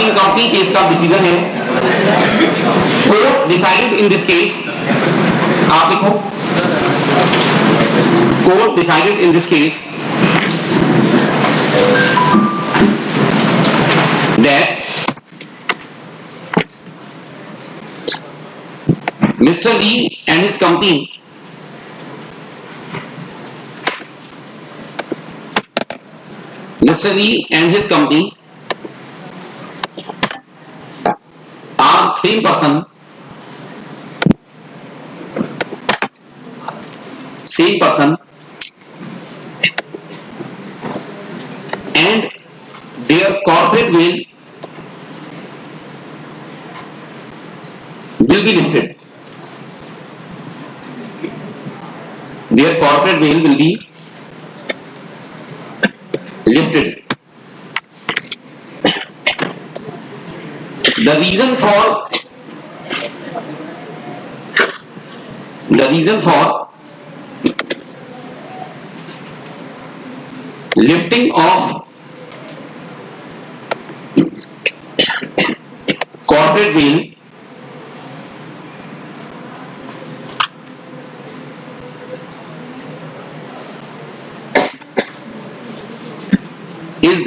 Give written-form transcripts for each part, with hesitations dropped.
Company case का decision है। Court decided in this case, आप लिखो, court decided in this case that Mr. Lee and his company are same person and their corporate will be lifted. Their corporate will be lifted. The reason for lifting of corporate will is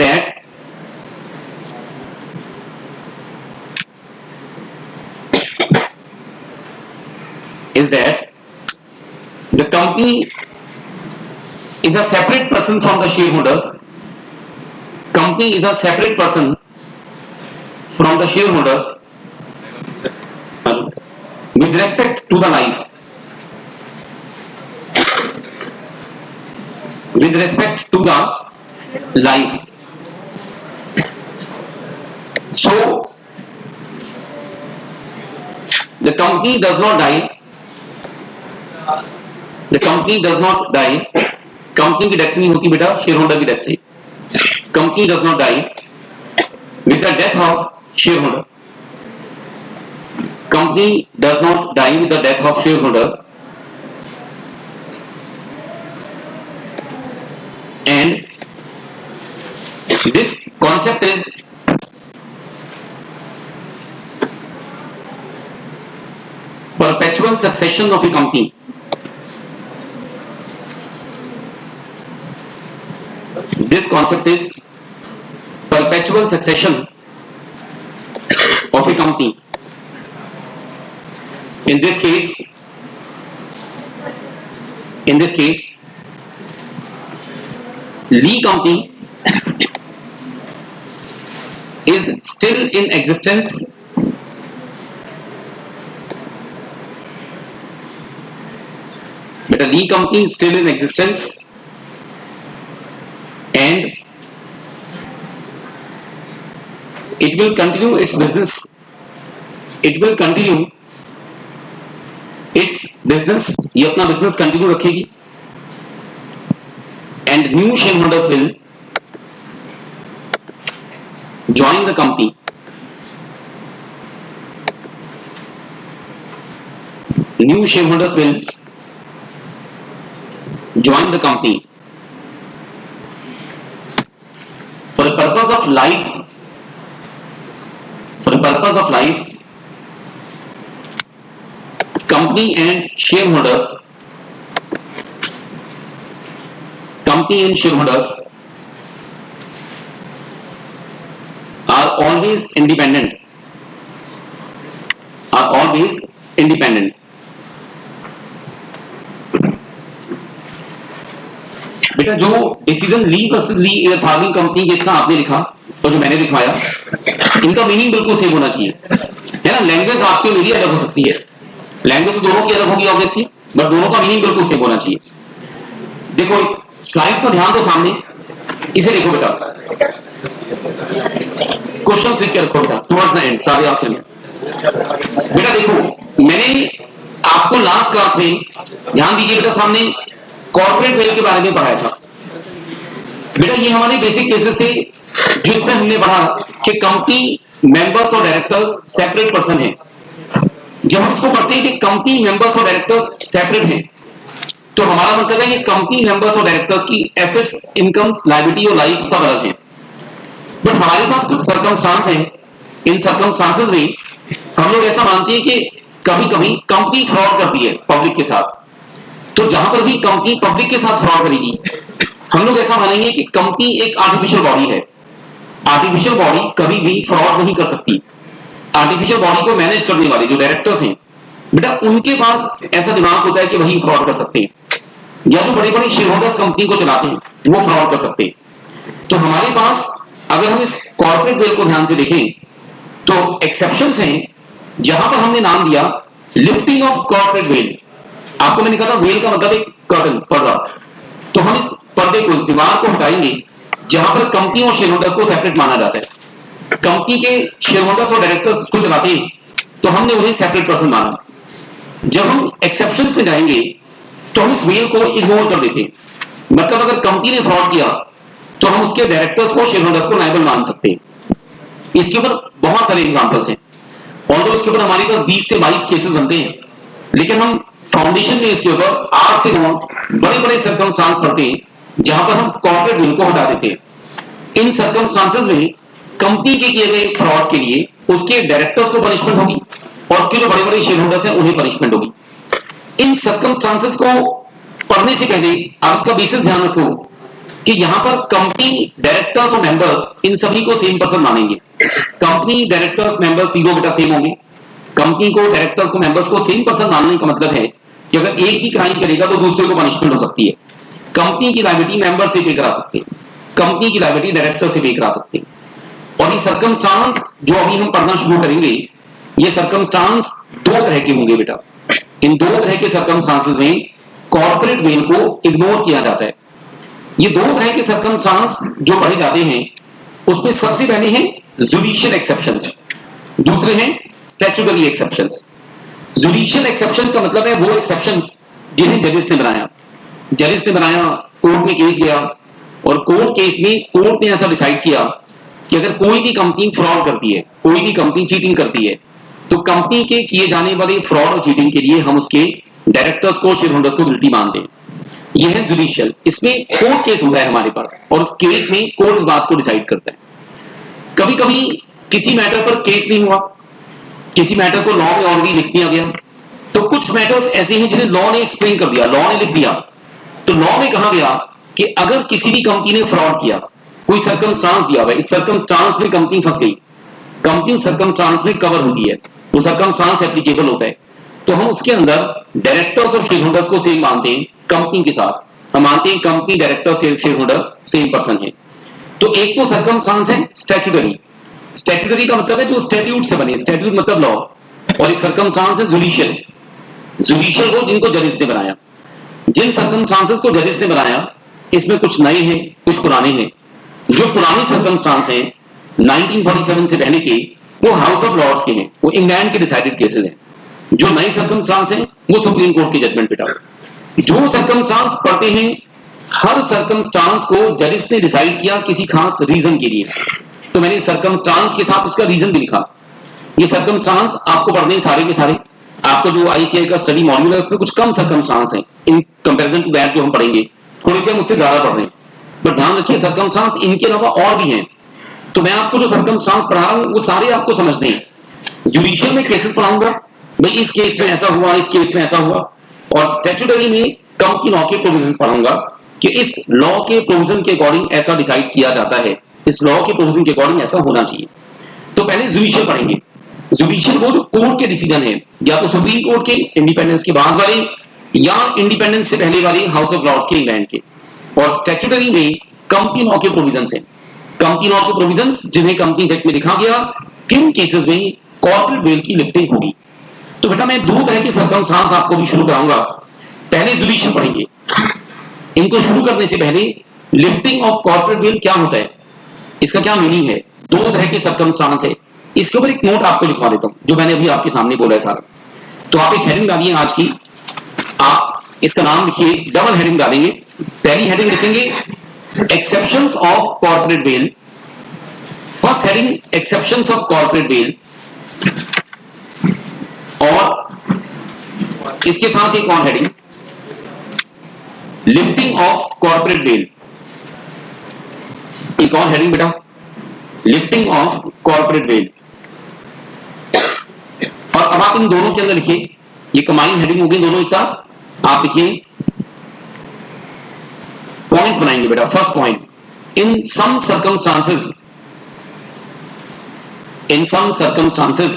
that the company is a separate person from the shareholders. Company is a separate person from the shareholders with respect to the life. With respect to the life. So the company does not die. The company does not die. Company की death नहीं होती बेटा share holder की death से. Company does not die with the death of shareholder. Company does not die with the death of shareholder. And this concept is perpetual succession of a company. This concept is perpetual succession of a company. In this case, Lee Company is still in existence. But the Lee Company is still in existence. And it will continue its business. It will continue its business. ये अपना business continue रखेगी. And new shareholders will join the company. New shareholders will join the company. For the purpose of life, company and shareholders are always independent. बेटा जो decision ली versus ली air farming company जिसका आपने लिखा और जो मैंने लिखवाया, इनका मीनिंग बिल्कुल सेम होना चाहिए, है ना. लैंग्वेज आपकी मेरी अलग हो सकती है, लैंग्वेज दोनों की अलग होगी ऑब्वियसली, बट दोनों का मीनिंग बिल्कुल सेम होना चाहिए. देखो स्लाइड पर ध्यान दो, सामने इसे देखो बेटा, क्वेश्चंस लिख के रखो बेटा टुवर्ड्स द एंड, सारे आखिर में. बेटा देखो मैंने आपको लास्ट क्लास में, ध्यान दीजिए बेटा, सामने कॉर्पोरेट वेल के बारे में पढ़ाया था. बेटा ये हमारे बेसिक केसेस थे जो इसमें हमने पढ़ा कि कंपनी मेंबर्स और डायरेक्टर्स सेपरेट पर्सन है. जब हम इसको पढ़ते हैं कि कंपनी मेंबर्स और डायरेक्टर्स सेपरेट हैं, तो हमारा मतलब है कि कंपनी मेंबर्स और डायरेक्टर्स की एसेट्स, इनकम्स, लायबिलिटी और लाइफ सब अलग है. बट हमारे पास कुछ सर्कमस्टांस है इन सर्कमस्टांसेस में हम लोग ऐसा मानते हैं कि कभी कभी कंपनी फ्रॉड करती है पब्लिक के साथ। तो जहां पर भी कंपनी पब्लिक के साथ फ्रॉड करेगी, हम लोग ऐसा मानेंगे कि कंपनी एक आर्टिफिशियल बॉडी है। आर्टिफिशियल बॉडी कभी भी फ्रॉड नहीं कर सकती। आर्टिफिशियल बॉडी को मैनेज करने वाले जो डायरेक्टर्स हैं, बेटा उनके पास ऐसा दिमाग होता है कि वही फ्रॉड कर सकते हैं, या जो बड़ी बड़ी शेयर होल्डर्स कंपनी को चलाते हैं वो फ्रॉड कर सकते हैं। तो हमारे पास अगर हम इस कॉर्पोरेट वेल को ध्यान से देखें तो एक्सेप्शंस हैं, जहां पर हमने नाम दिया लिफ्टिंग ऑफ कॉर्पोरेट वेल। आपको मैंने कहा था वेल का मतलब एक कर्टन, पर्दा। तो हम इस पर्दे को, इस दीवार को हटाएंगे जहां पर कंपनी और शेयर होल्डर्स को सेपरेट माना जाता है। कंपनी के शेयर होल्डर्स और डायरेक्टर्स को चलाते हैं तो हमने उन्हें सेपरेट पर्सन माना। जब हम एक्सेप्शंस में जाएंगे तो हम इस वेल को इग्नोर कर देते हैं। मतलब अगर कंपनी ने फ्रॉड किया तो हम उसके डायरेक्टर्स को, शेयर होल्डर्स को लायबल मान सकते हैं। इसके ऊपर बहुत सारे एग्जांपल्स हैं, और तो इसके ऊपर हमारे पास 20 से 22 केसेस बनते हैं, लेकिन हम फाउंडेशन में इसके ऊपर 8 से 9 बड़े बड़े सर्कमस्टांस पढ़ते हैं जहां पर हम कॉर्पोरेट वेल को हटा देते हैं। इन सर्कमस्टांसेस में कंपनी के किए गए फ्रॉड्स के लिए उसके डायरेक्टर्स को पनिशमेंट होगी और उसके जो बड़े बड़े शेयर होल्डर्स हैं उन्हें पनिशमेंट होगी। इन सर्कमस्टांसेस को पढ़ने से पहले आप इसका बेसिक ध्यान रखो कि यहां पर कंपनी डायरेक्टर्स और मेंबर्स इन सभी को सेम पर्सन मानेंगे। कंपनी डायरेक्टर्स मेंबर्स तीनों बेटा सेम होंगे। कंपनी को, डायरेक्टर्स को, मेंबर्स को सेम पर्सन मानने का मतलब है कि अगर एक भी क्राइम करेगा तो दूसरे को पनिशमेंट हो सकती है। कंपनी की लायबिलिटी मेंबर से पे करा सकते हैं, कंपनी की लायबिलिटी डायरेक्टर से पे करा सकते हैं। और ये सर्कमस्टांस जो अभी हम पढ़ना शुरू करेंगे, ये सर्कमस्टांस दो तरह के होंगे बेटा। इन दो तरह के सर्कमस्टांसेस में कॉर्पोरेट वेल को इग्नोर किया जाता है। ये दो तरह के सर्कमस्टांस जो पढ़े जाते हैं उसमें सबसे पहले हैं जुडिशियल एक्सेप्शंस, दूसरे हैं स्टैट्यूटरी एक्सेप्शंस। जुडिशियल एक्सेप्शंस का मतलब है वो एक्सेप्शंस जिन्हें जजेस ने बनाया। जजेस ने बनाया, कोर्ट में केस गया और कोर्ट केस में कोर्ट ने ऐसा डिसाइड किया कि अगर कोई भी कंपनी फ्रॉड करती है, कोई भी कंपनी चीटिंग करती है, तो कंपनी के किए जाने वाले फ्रॉड और चीटिंग के लिए हम उसके डायरेक्टर्स को, शेयर होल्डर्स को गिल्टी मानते हैं। यह है जुडिशियल। इसमें कोर्ट केस होता है हमारे पास और उस केस में कोर्ट इस बात को डिसाइड करता है। कभी कभी किसी मैटर पर केस नहीं हुआ, किसी मैटर को लॉ में ऑलरेडी लिख दिया गया, तो कुछ मैटर्स ऐसे हैं जिन्हें लॉ ने एक्सप्लेन कर दिया, लॉ ने लिख दिया। तो लॉ में कहा गया कि अगर किसी भी कंपनी ने फ्रॉड किया, कोई सर्कमस्टांस दिया हुआ है, इस सर्कमस्टांस में कंपनी फंस गई, कंपनी सर्कमस्टांस में कवर होती है, वो सर्कमस्टांस एप्लीकेबल होता है, तो हम उसके अंदर डायरेक्टर्स और शेयर होल्डर्स को सेम मानते हैं कंपनी के साथ। हम मानते हैं company, director, share holder same person है। तो एक तो सर्कमस्टांस है स्टैट्यूटरी। स्टैट्यूटरी का मतलब है जो स्टैट्यूट से बने, स्टैट्यूट मतलब लॉ। और एक सर्कमस्टांस है जुडिशियल। जुडिशियल वो जिनको जजेस ने बनाया। जिन सर्कमस्टांसेस को जजेस ने बनाया इसमें कुछ नए हैं, कुछ पुराने हैं। जो पुराने सर्कमस्टांस हैं 1947 से पहले के, वो हाउस ऑफ लॉर्ड्स के हैं, वो इंग्लैंड के डिसाइडेड केसेस हैं। जो नए सर्कमस्टांस हैं वो सुप्रीम कोर्ट के जजमेंट बेटा। जो सर्कमस्टांस पढ़ते हैं, हर सर्कमस्टांस को जजेस ने डिसाइड किया किसी खास रीजन के लिए, तो मैंने सर्कमस्टांस के साथ उसका रीजन भी लिखा। ये सर्कमस्टांस आपको पढ़ने हैं सारे के सारे। आपको जो आईसीआई का स्टडी मॉड्यूल है उसमें कुछ कम सर्कमस्टांस हैं इन कंपैरिजन टू दैट जो हम पढ़ेंगे, थोड़ी सी हम उससे ज्यादा पढ़ रहे हैं। बट ध्यान रखिए सर्कमस्टांस इनके अलावा और भी हैं। तो मैं आपको जो सर्कमस्टांस पढ़ा रहा हूं वो सारे आपको समझने हैं। जुडिशियल में केसेस पढ़ाऊंगा, भाई इस केस में ऐसा हुआ, इस केस में ऐसा हुआ। और स्टैट्यूटरी में कंपनी लॉ के प्रोविजंस पढ़ाऊंगा कि इस लॉ के प्रोविजन के अकॉर्डिंग ऐसा डिसाइड किया जाता है, इस लॉ के प्रोविजन के अकॉर्डिंग ऐसा होना चाहिए। तो पहले जुडिशियल पढ़ेंगे। जुडिशियल वो जो कोर्ट के डिसीजन है, या तो सुप्रीम कोर्ट के इंडिपेंडेंस के बाद वाले या इंडिपेंडेंस से पहले वाले हाउस ऑफ लॉर्ड्स के, इंग्लैंड के। और स्टैट्यूटरी में कंपनी लॉ के प्रोविजंस हैं। कंपनी लॉ के प्रोविजंस जिन्हें कंपनीज एक्ट में लिखा गया किन केसेस में कॉर्पोरेट वेल की लिफ्टिंग होगी। तो बेटा मैं दो तरह के सर्कमस्टांस आपको भी शुरू कराऊंगा। पहले जुडिशियल पढ़ेंगे। इनको शुरू करने से पहले लिफ्टिंग ऑफ कॉर्पोरेट वेल क्या होता है, इसका क्या मीनिंग है, दो तरह के सर्कमस्टांस है। इसके ऊपर एक नोट आपको लिखवा देता हूं जो मैंने अभी आपके सामने बोला है सारा। तो आप एक हेडिंग डालिए आज की, आप इसका नाम लिखिए, डबल हेडिंग डालेंगे। पहली हेडिंग लिखेंगे exceptions of corporate well. First heading exceptions of corporate well, और इसके साथ एक और heading lifting of corporate well. एक और हेडिंग बेटा लिफ्टिंग ऑफ कॉर्पोरेट वेल। अब आप इन दोनों के अंदर लिखिए, ये कंबाइन हेडिंग होगी दोनों एक साथ, आप लिखिए पॉइंट्स बनाएंगे बेटा। First point, in some circumstances, in some circumstances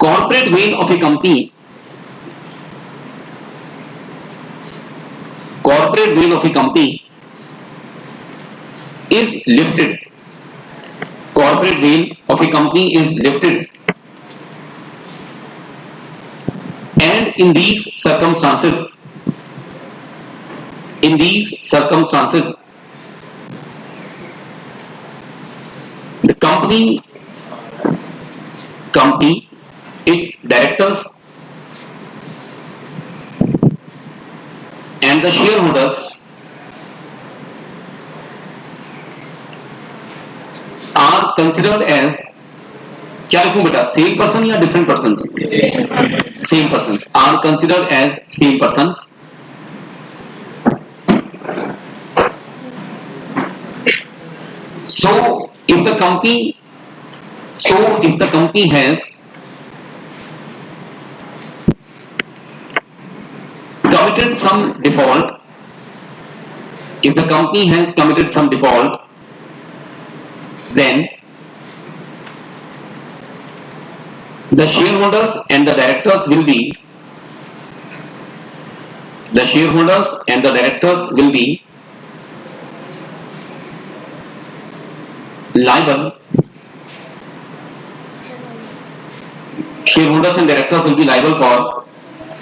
corporate veil of a company, corporate veil of a company is lifted, corporate veil of a company is lifted, and in these circumstances, in these circumstances the company, its directors and the shareholders are considered as, क्या लिखूं बेटा, same person या different person? Same person, are considered as same person. So if the company has committed some default, if the company has committed some default, then the shareholders and the directors will be, the shareholders and the directors will be liable, shareholders and directors will be liable for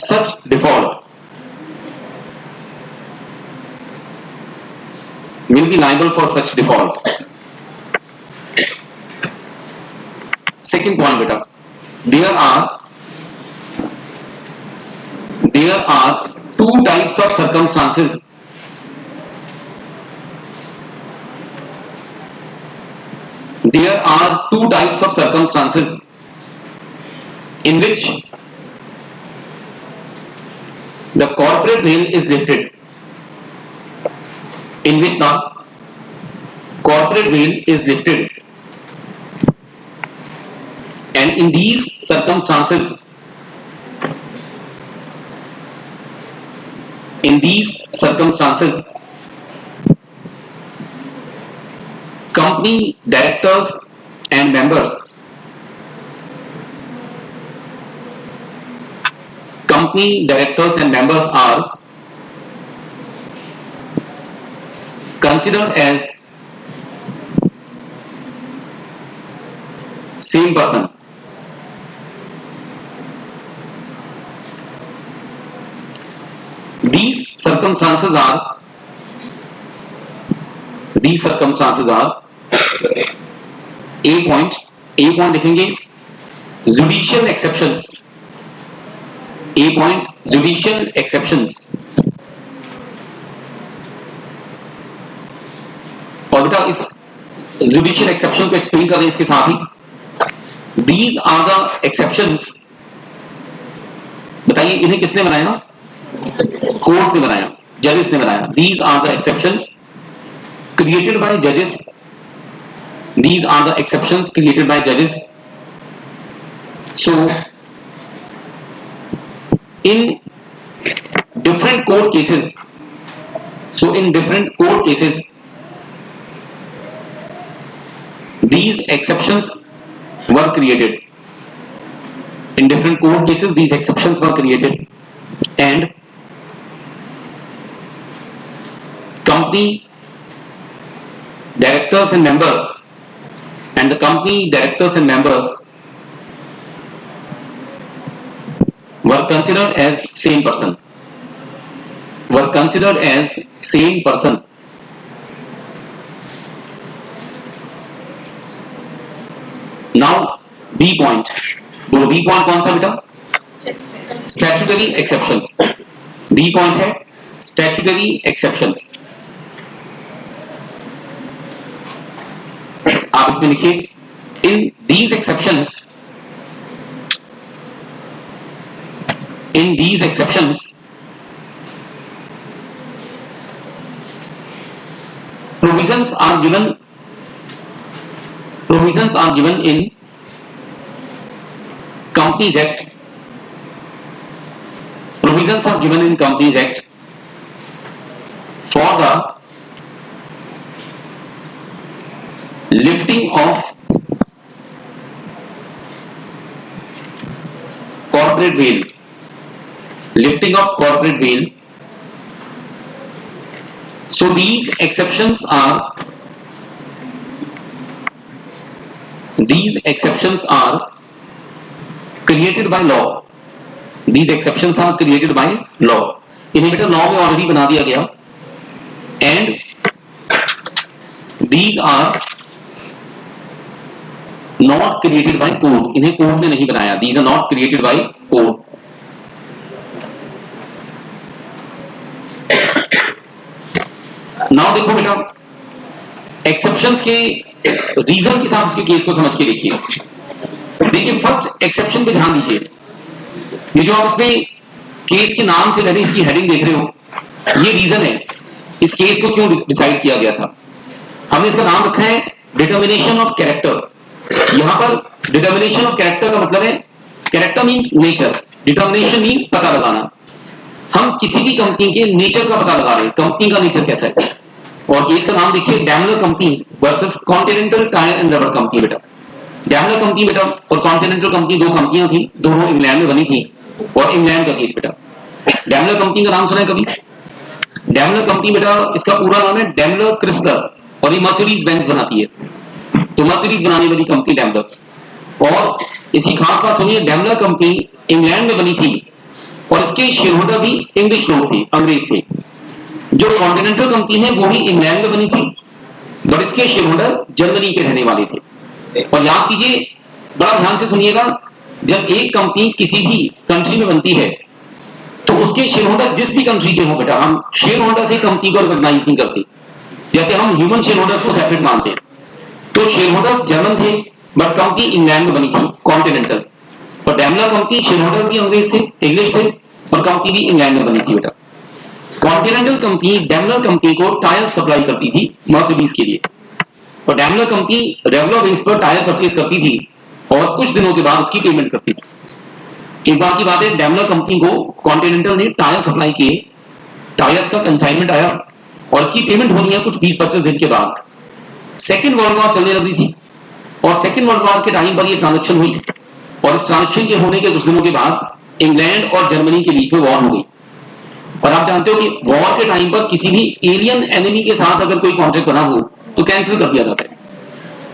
such default, will be liable for such default. Second point beta, there are two types of circumstances, there are two types of circumstances in which the corporate veil is lifted, in which the corporate veil is lifted, and in these circumstances, company directors and members, are considered as same person. These circumstances are A point लिखेंगे judicial exceptions, A point judicial exceptions, और बेटा इस judicial exception को explain कर रहे हैं इसके साथ ही, these are the exceptions, बताइए इन्हें किसने बनाया? कोर्ट्स ने बनाया, जजेस ने बनाया. These are the exceptions created by judges, these are the exceptions created by judges. So in different court cases, these exceptions were created. In different court cases these exceptions were created, and company directors and members, and the company directors and members were considered as same person, Now B point, बोलो B point कौन सा बेटा? Statutory exceptions. B point है statutory exceptions. आप इसमें लिखिए in these exceptions, provisions are given in Companies Act, provisions are given in Companies Act for the lifting of corporate veil, lifting of corporate veil. So these exceptions are created by law. These exceptions are created by law. इन्हें बेटा law में already बना दिया गया, and these are not created by code. इन्हें code ने नहीं बनाया. These are not created by code. Now देखो बेटा, एक्सेप्शंस के रीजन के साथ उसके केस को समझ के देखिए. देखिए फर्स्ट एक्सेप्शन पे ध्यान दीजिए. ये जो आप इसमें केस के नाम से पहले इसकी हेडिंग देख रहे हो, ये रीजन है इस केस को क्यों डिसाइड किया गया था. हमने इसका नाम रखा है डिटर्मिनेशन ऑफ कैरेक्टर. यहां पर डिटर्मिनेशन ऑफ कैरेक्टर का मतलब है, character means nature, determination means पता लगाना. हम किसी भी कंपनी के नेचर का पता लगा रहे हैं, कंपनी का नेचर कैसा है. और केस का नाम देखिए, Daimler company versus continental tyre and rubber company. बेटा डैमलर कंपनी बेटा और कॉन्टिनेंटल कंपनी दो कंपनियां थी, दोनों इंग्लैंड में बनी थी. और इंग्लैंड का केस बेटा, डैमलर कंपनी का नाम सुना है कभी? डैमलर कंपनी बेटा इसका पूरा नाम है डैमलर क्रिसलर, और ये मर्सिडीज बेंज बनाती है. तो मर्सिडीज बनाने वाली कंपनी डैमलर. और इसकी खास बात सुनिए, डैमलर कंपनी इंग्लैंड में बनी थी और इसके शेयर होल्डर भी इंग्लिश लोग थे, अंग्रेज थे. जो कॉन्टिनेंटल कंपनी है वो भी इंग्लैंड में बनी थी, बट इसके शेयर होल्डर जर्मनी के रहने वाले थे. और याद कीजिए, बड़ा ध्यान से सुनिएगा, जब एक कंपनी किसी भी कंट्री में बनती है तो उसके शेयर होल्डर जिस भी कंट्री के हो बेटा, हम शेयर होल्डर से कंपनी को रिकॉग्नाइज नहीं करते. जैसे हम ह्यूमन शेयर होल्डर्स को सेपरेट मानते हैं, तो शेयर होल्डर्स जर्मन थे बट कंपनी इंग्लैंड में बनी थी, कॉन्टिनेंटल. और डैमलर कंपनी शेयर होल्डर भी अंग्रेज थे, इंग्लिश थे, और कंपनी भी इंग्लैंड में बनी थी बेटा. कॉन्टिनेंटल कंपनी डैमलर कंपनी को टायर सप्लाई करती थी मर्सिडीज के लिए, और डैमलर कंपनी रेगुलर बेस पर टायर परचेज करती थी और कुछ दिनों के बाद उसकी पेमेंट करती थी. एक बार की बात है, डैमलर कंपनी को कॉन्टिनेंटल ने टायर सप्लाई किए, टायर्स का कंसाइनमेंट आया और इसकी पेमेंट होनी है कुछ 20-25 दिन के बाद. सेकेंड वर्ल्ड वॉर चलने लगी थी, और सेकेंड वर्ल्ड वॉर के टाइम पर यह ट्रांजेक्शन हुई, और इस ट्रांजेक्शन के होने के कुछ दिनों के बाद इंग्लैंड और जर्मनी के बीच में वॉर हो गई. और आप जानते हो कि वॉर के टाइम पर किसी भी एलियन एनिमी के साथ अगर कोई कॉन्ट्रैक्ट बना हो तो कैंसिल कर दिया जाता है.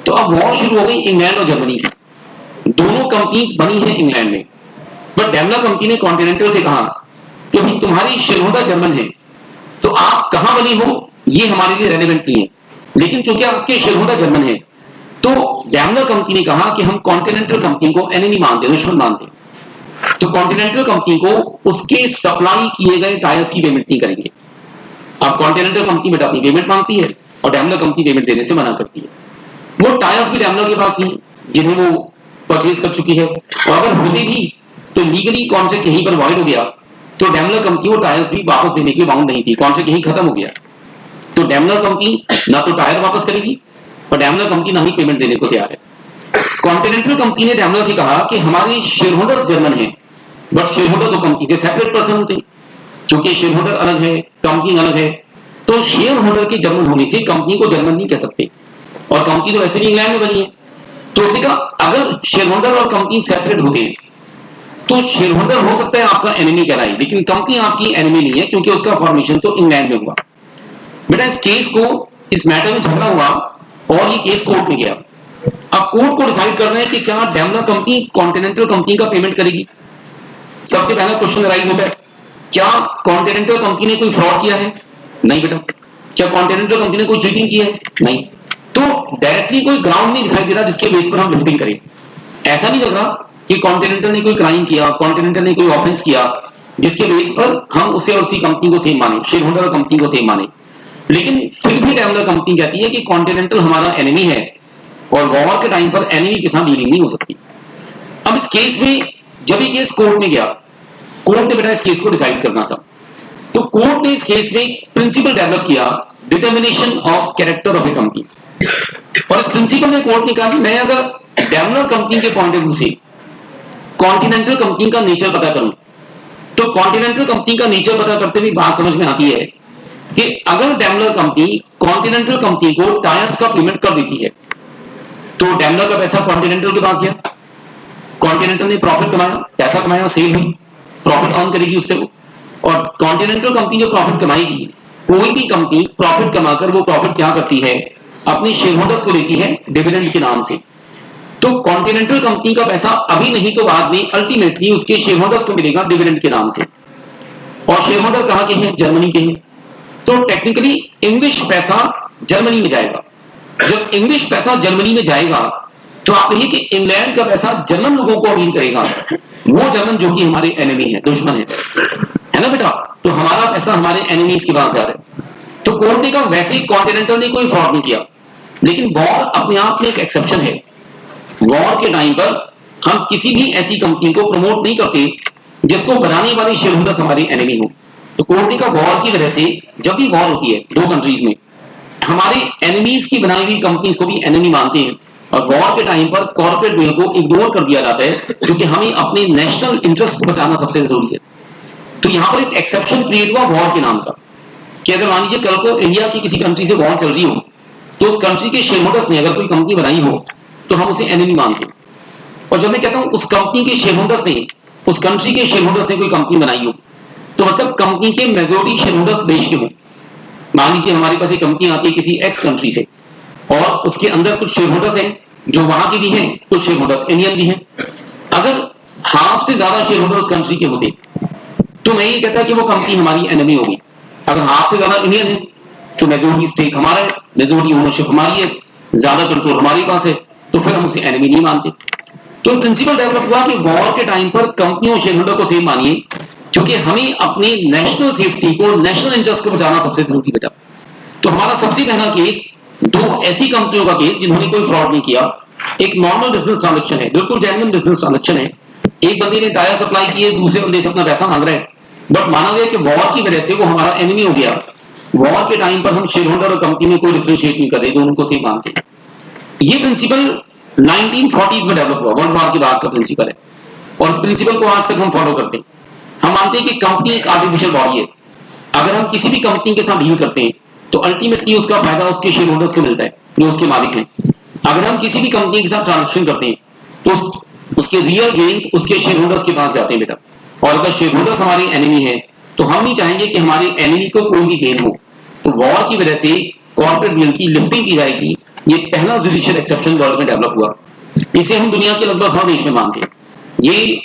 तो अब वॉर शुरू हो गई इंग्लैंड और जर्मनी की. दोनों कंपनीज बनी है इंग्लैंड में, बट डैमलर कंपनी ने कॉन्टिनेंटल से कहा कि भाई तुम्हारी शेयर होल्डर जर्मन है, तो आप कहां बनी हो ये हमारे लिए रेलेवेंट नहीं है, लेकिन क्योंकि आपके शेयर होल्डर जर्मन है, तो डैमलर कंपनी ने कहा कि हम कॉन्टिनेंटल कंपनी को एनिमी मानते हैं, दुश्मन मानते हैं. तो कॉन्टिनेंटल कंपनी को उसके सप्लाई किए गए टायर्स की पेमेंट नहीं करेंगे. अब कॉन्टिनेंटल कंपनी बेटा अपनी पेमेंट मांगती है और डैमलर कंपनी पेमेंट देने से मना करती है. वो टायर्स भी डैमलर के पास थी जिन्हें वो परचेज कर चुकी है, और अगर होते भी तो लीगली कॉन्ट्रैक्ट यहीं पर वॉइड हो गया, तो डैमलर कंपनी वो टायर्स भी वापस देने के लिए बाउंड नहीं थी, कॉन्ट्रैक्ट यहीं खत्म हो गया. तो डैमलर कंपनी ना तो टायर वापस करेगी और डैमलर कंपनी ना ही पेमेंट देने को तैयार है. कॉन्टिनेंटल कंपनी ने डैमलर से कहा कि हमारे शेयर होल्डर्स जर्मन हैं, बट शेयर होल्डर तो कंपनी के सेपरेट पर्सन होते हैं, क्योंकि शेयर होल्डर अलग है, कंपनी अलग है. तो शेयर होल्डर के जर्मन होने से कंपनी को जर्मन नहीं कह सकते, और कंपनी तो वैसे भी इंग्लैंड में बनी है. तो उसने कहा अगर शेयर होल्डर और कंपनी सेपरेट होते हैं तो शेयर होल्डर हो सकता है आपका एनिमी कहलाए, लेकिन कंपनी आपकी एनिमी नहीं है, क्योंकि उसका फॉर्मेशन तो इंग्लैंड में हुआ. बेटा इस केस को, इस मैटर में झगड़ा हुआ और ये केस कोर्ट में गया. अब कोर्ट को डिसाइड कर रहे हैं कि क्या डैमलर कंपनी कॉन्टिनेंटल कंपनी का पेमेंट करेगी. सबसे पहला क्वेश्चन राइज होता है, क्या कॉन्टिनेंटल कंपनी ने कोई फ्रॉड किया है? नहीं बेटा. क्या कॉन्टिनेंटल कंपनी ने कोई चीटिंग की है? नहीं. तो डायरेक्टली कोई ग्राउंड नहीं दिखाई दे रहा जिसके बेस पर हम लिफ्टिंग करें. ऐसा नहीं लग रहा कि कॉन्टिनेंटल ने कोई क्राइम किया, कॉन्टिनेंटल ने कोई ऑफेंस किया जिसके बेस पर हम उसे और उसी कंपनी को सेम माने, शेयर होल्डर और कंपनी को सेम माने. लेकिन फिर भी डैमलर कंपनी कहती है कि कॉन्टिनेंटल हमारा एनिमी है और वॉर के टाइम पर एनिमी के साथ डीलिंग नहीं हो सकती. अब इस केस में जब ये केस कोर्ट में गया, कोर्ट ने बेटा इस केस को डिसाइड करना था, तो कोर्ट ने इस केस में प्रिंसिपल डेवलप किया, determination of character of A company. और इस प्रिंसिपल में कोर्ट ने कहा कि मैं अगर डैमलर कंपनी के पॉइंट ऑफ व्यू से कॉन्टिनेंटल कंपनी का नेचर पता करूं, तो कॉन्टिनेंटल कंपनी का नेचर पता करते हुए बात समझ में आती है कि अगर डैमलर कंपनी कॉन्टिनेंटल कंपनी को टायर्स का पेमेंट कर देती है, तो डैमलर का पैसा कॉन्टिनेंटल के पास गया, कॉन्टिनेंटल ने प्रॉफिट कमाया, पैसा कमाया, सेल हुई, प्रॉफिट अर्न करेगी उससे वो, और कॉन्टिनेंटल कंपनी जो प्रॉफिट कमाएगी, कोई भी कंपनी प्रॉफिट कमाकर वो प्रॉफिट क्या करती है, अपनी शेयर होल्डर्स को देती है डिविडेंड के नाम से। तो कॉन्टिनेंटल कंपनी का पैसा अभी नहीं तो बाद में अल्टीमेटली उसके शेयर होल्डर्स को मिलेगा डिविडेंड के नाम से, और शेयर होल्डर कहां के हैं, जर्मनी के हैं। तो टेक्निकली इंग्लिश पैसा जर्मनी में जाएगा। जब इंग्लिश पैसा जर्मनी में जाएगा तो आप कहिए कि इंग्लैंड का पैसा जर्मन लोगों को अपील करेगा, वो जर्मन जो कि हमारे एनिमी है, दुश्मन है ना बेटा। तो हमारा पैसा हमारे एनिमीज के पास जा रहा है। तो कोर्ट ने कहा वैसे ही कॉन्टिनेंटल ने कोई फ्रॉड नहीं किया, लेकिन वॉर अपने आप में एक एक्सेप्शन है। वॉर के टाइम पर हम किसी भी ऐसी कंपनी को प्रमोट नहीं करते जिसको बनाने वाले शेयर होल्डर्स हमारे एनिमी हो। तो कोर्ट ने कहा वॉर की वजह से जब भी वॉर होती है दो कंट्रीज में, हमारे एनिमीज की बनाई हुई कंपनीज को भी एनिमी मानते हैं, और वॉर के टाइम पर कॉर्पोरेट वेल को इग्नोर कर दिया जाता है, क्योंकि हमें अपने नेशनल इंटरेस्ट को बचाना सबसे जरूरी है। तो यहां पर एक एक्सेप्शन क्रिएट हुआ वॉर के नाम का, कि अगर मान लीजिए कल को इंडिया की किसी कंट्री से वॉर चल रही हो, तो उस कंट्री के शेयर होल्डर्स ने अगर कोई कंपनी बनाई हो तो हम उसे एनिमी मानते हैं। और जब मैं कहता हूं उस कंपनी के शेयर होल्डर्स ने, उस कंट्री के शेयर होल्डर्स ने कोई कंपनी बनाई हो, तो मतलब कंपनी के मेजॉरिटी शेयर होल्डर्स देश के हों। मान लीजिए हमारे पास एक कंपनी आती है किसी एक्स कंट्री से, और उसके अंदर कुछ शेयर होल्डर्स हैं जो वहां के भी हैं, कुछ शेयर होल्डर्स इंडियन भी हैं। अगर हाफ से ज्यादा शेयर होल्डर उस कंट्री के होते तो मैं ये कहता कि वो कंपनी हमारी एनिमी होगी। अगर हाफ से ज्यादा इंडियन है तो मेजॉरिटी स्टेक हमारा है, मेजॉरिटी ओनरशिप हमारी है, ज्यादा कंट्रोल हमारे पास है, तो फिर हम उसे एनिमी नहीं मानते। तो प्रिंसिपल डेवलप हुआ कि वॉर के टाइम पर कंपनियों शेयर होल्डर को सेम मानिए, क्योंकि हमें अपनी नेशनल सेफ्टी को, नेशनल इंटरेस्ट को बचाना सबसे जरूरी बेटा। तो हमारा सबसे पहला केस दो ऐसी कंपनियों का केस जिन्होंने कोई फ्रॉड नहीं किया। एक नॉर्मल बिजनेस ट्रांजैक्शन है, बिल्कुल जेन्युइन बिजनेस ट्रांजैक्शन है। एक बंदे ने टायर सप्लाई किए, दूसरे बंदे से अपना पैसा मांग रहा है, बट माना गया कि वॉर की वजह से वो हमारा एनिमी हो गया। वॉर के टाइम पर हम शेयर होल्डर और कंपनी में कोई डिफरेंशिएट नहीं कर रहे, दोनों को सेम मानते हैं। ये प्रिंसिपल 1940s में डेवलप हुआ, वर्ल्ड वॉर के बाद का प्रिंसिपल है, और इस प्रिंसिपल को आज तक हम फॉलो करते हैं। हम मानते हैं कि कंपनी एक आर्टिफिशियल बॉडी है। अगर हम किसी भी कंपनी के साथ डील करते हैं तो अल्टीमेटली उसका फायदा उसके शेयर होल्डर्स को मिलता है जो उसके मालिक हैं। अगर हम किसी भी कंपनी के साथ ट्रांजेक्शन करते हैं तो उसके रियल गेन्स उसके शेयर होल्डर्स के पास जाते हैं बेटा। और अगर शेयर होल्डर्स हमारे एनिमी है तो हम नहीं चाहेंगे कि हमारे एनिमी को कोई भी गेन हो। तो वॉर की वजह से कॉर्पोरेट वेल्थ की लिफ्टिंग की जाएगी। ये पहला जुडिशियल एक्सेप्शन वर्ल्ड में डेवलप हुआ। इसे हम दुनिया के लगभग हर देश में मानते हैं। ये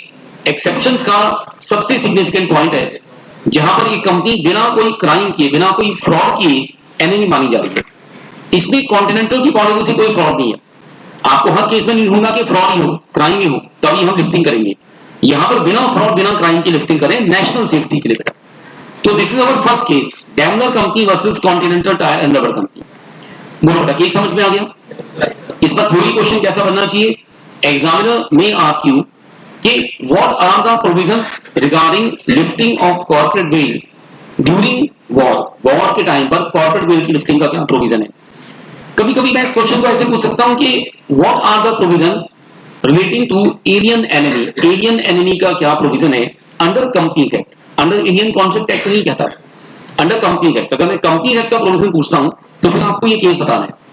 एक्सेप्शंस का सबसे सिग्निफिकेंट पॉइंट है जहां पर एक कंपनी बिना कोई क्राइम किए, बिना कोई फ्रॉड किए एनिमी मानी जा रही है। इसमें कॉन्टिनेंटल की पॉलिसी से कोई फ्रॉड नहीं है। आपको हर केस में नहीं ढूंढना कि फ्रॉड ही हो, क्राइम ही हो, तभी हम लिफ्टिंग करेंगे। यहां पर बिना फ्रॉड, बिना क्राइम की लिफ्टिंग करें, नेशनल सेफ्टी के लिए बेटा। तो this is our first case, Daimler company versus continental tyre and rubber company. बोलो बेटा, केस समझ में आ गया? इस पर थ्योरी क्वेश्चन कैसा बनना चाहिए? एग्जामिनर में आस्क यू कि what are the provisions regarding lifting of corporate veil during war. War के टाइम पर कॉर्पोरेट वेल की लिफ्टिंग का क्या प्रोविजन है? कभी कभी मैं इस क्वेश्चन को ऐसे पूछ सकता हूं कि what are the provisions relating to alien enemy. Alien enemy का क्या प्रोविजन है under companies act? Under Indian contract act नहीं कहता, अंडर कंपनीज एक्ट। अगर मैं कंपनीज एक्ट का प्रोविजन पूछता हूं तो फिर आपको ये केस बताना है।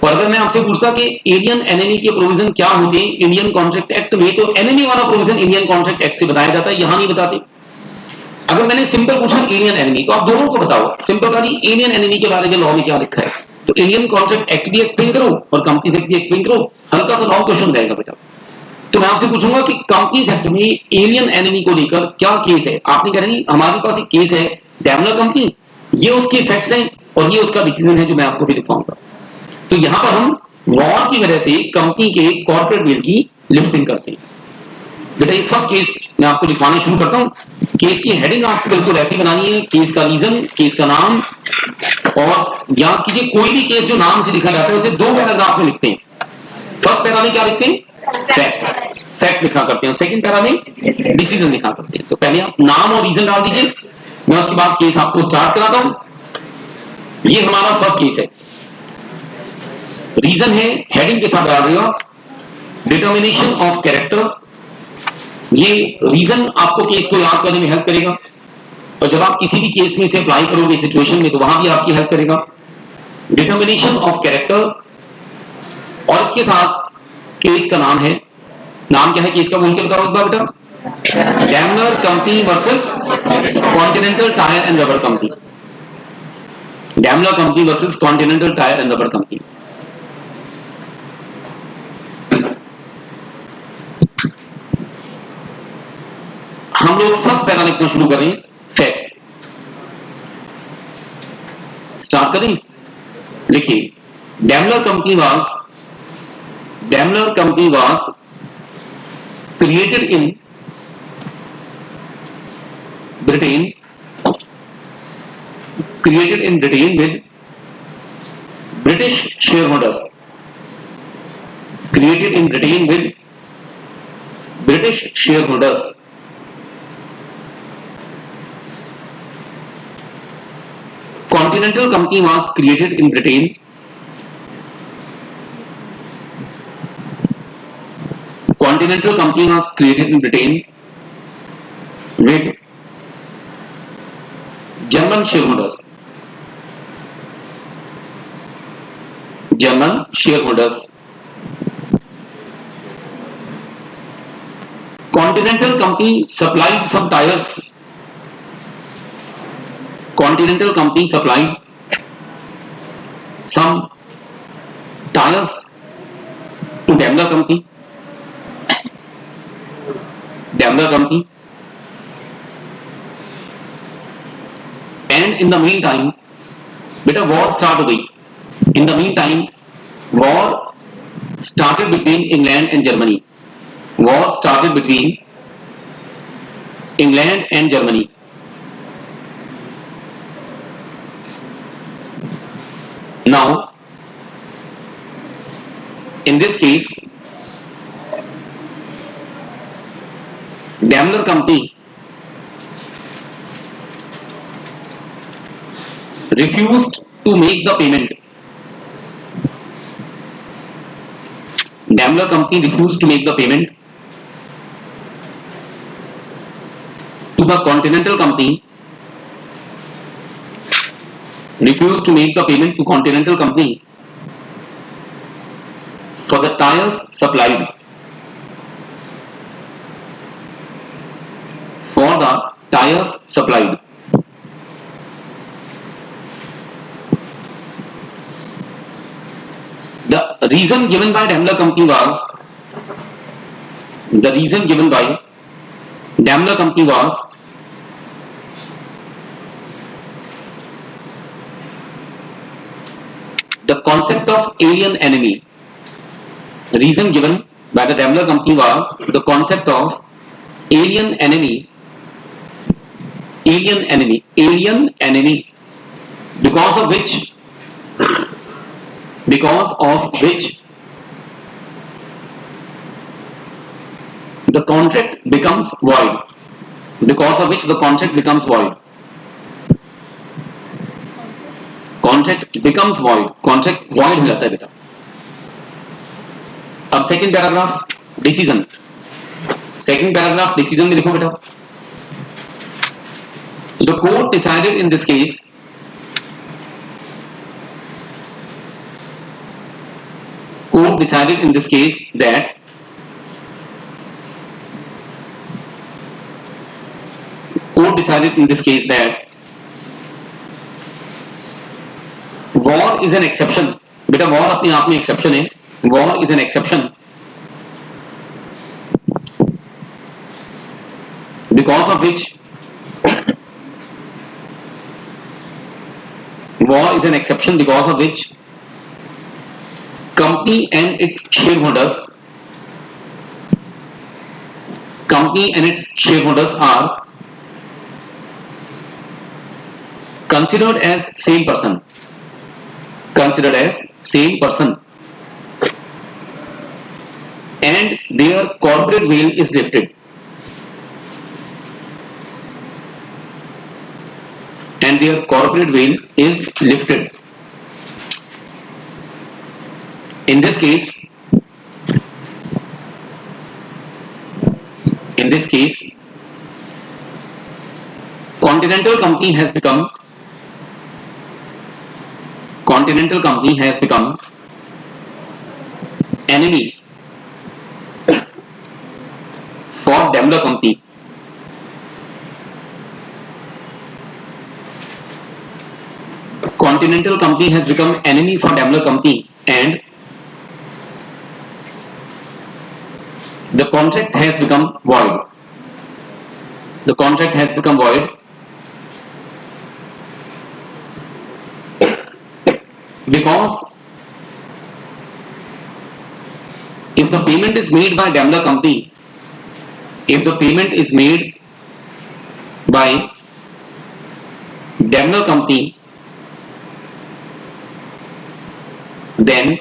और अगर मैं आपसे पूछता कि एलियन एनिमी के प्रोविजन क्या होते हैं इंडियन कॉन्ट्रैक्ट एक्ट में, तो एनिमी वाला प्रोविजन इंडियन कॉन्ट्रैक्ट एक्ट से बताया जाता है, यहां नहीं बताते। अगर मैंने सिंपल पूछा एलियन एनिमी, तो आप दोनों को बताओ सिंपल का एलियन एनिमी के बारे में लॉ में क्या लिखा है। तो इंडियन कॉन्ट्रैक्ट एक्ट भी एक्सप्लेन करो और कंपनीज एक्ट भी एक्सप्लेन करो। हल्का सा लॉन्ग क्वेश्चन रहेगा बेटा। तो मैं आपसे पूछूंगा कि कंपनीज एक्ट में एलियन एनिमी को लेकर क्या केस है। आपने कह रही हमारे पास एक केस है डैमलर कंपनी, ये उसके फैक्ट्स हैं और ये उसका डिसीजन है जो मैं आपको भी दिखाऊंगा। तो यहां पर हम वॉर की वजह से कंपनी के कॉर्पोरेट वेल की लिफ्टिंग करते हैं बेटा। ये फर्स्ट केस मैं आपको दिखाना शुरू करता हूं। केस की हेडिंग आपको बिल्कुल ऐसी बनानी है, केस का रीजन, केस का नाम, और याद कीजिए कोई भी केस जो नाम से लिखा जाता है उसे दो पैराग्राफ में लिखते हैं। फर्स्ट पैरा में क्या लिखते हैं? फैक्ट्स, फैक्ट लिखा करते हैं। सेकंड पैरा में डिसीजन लिखा करते हैं। तो पहले आप नाम और रीजन डाल दीजिए, मैं उसके बाद केस आपको स्टार्ट कराता हूं। ये हमारा फर्स्ट केस है। रीजन है, हेडिंग के साथ डाल देगा डिटर्मिनेशन ऑफ कैरेक्टर ये रीजन आपको केस को याद करने में हेल्प करेगा, और जब आप किसी भी केस में इसे अप्लाई करोगे सिचुएशन में, तो वहां भी आपकी हेल्प करेगा। डिटर्मिनेशन ऑफ कैरेक्टर, और इसके साथ केस का नाम है, नाम क्या है केस का, बोल के बताओ एक बार बेटा। Daimler company versus continental tyre and rubber company. Daimler company versus continental tyre and rubber company. हम लोग फर्स्ट पैरा लिखना शुरू करें, फैक्ट्स स्टार्ट करें। लिखिए, Daimler company was created in Britain with British shareholders. Created in Britain with British shareholders. Continental Company was created in Britain Continental Company was created in Britain with German shareholders. German shareholders. Continental Company supplied some tires. Continental Company supplied some tires to Daimler Company. Daimler Company. And in the meantime, beta war start हो गई. In the meantime, war started between England and Germany. War started between England and Germany. Now, in this case, Daimler Company refused to make the payment. Daimler Company refused to make the payment to the Continental Company. Refused to make the payment to Continental Company for the tires supplied. For the tires supplied. The reason given by Daimler Company was the concept of alien enemy. The reason given by the Daimler Company was the concept of alien enemy, because of which the contract becomes void. Contract becomes void. Contract void हो जाता है बेटा. अब second paragraph decision में लिखो बेटा. The court decided in this case that war is an exception. बेटा war अपने आप में exception है. War is an exception because of which company and its shareholders are considered as same person. And their corporate veil is lifted. In this case, In this case, Continental Company has become enemy for Daimler Company. Continental Company has become enemy for Daimler Company, and the contract has become void. The contract has become void because if the payment is made by Daimler Company, if the payment is made by Daimler Company, then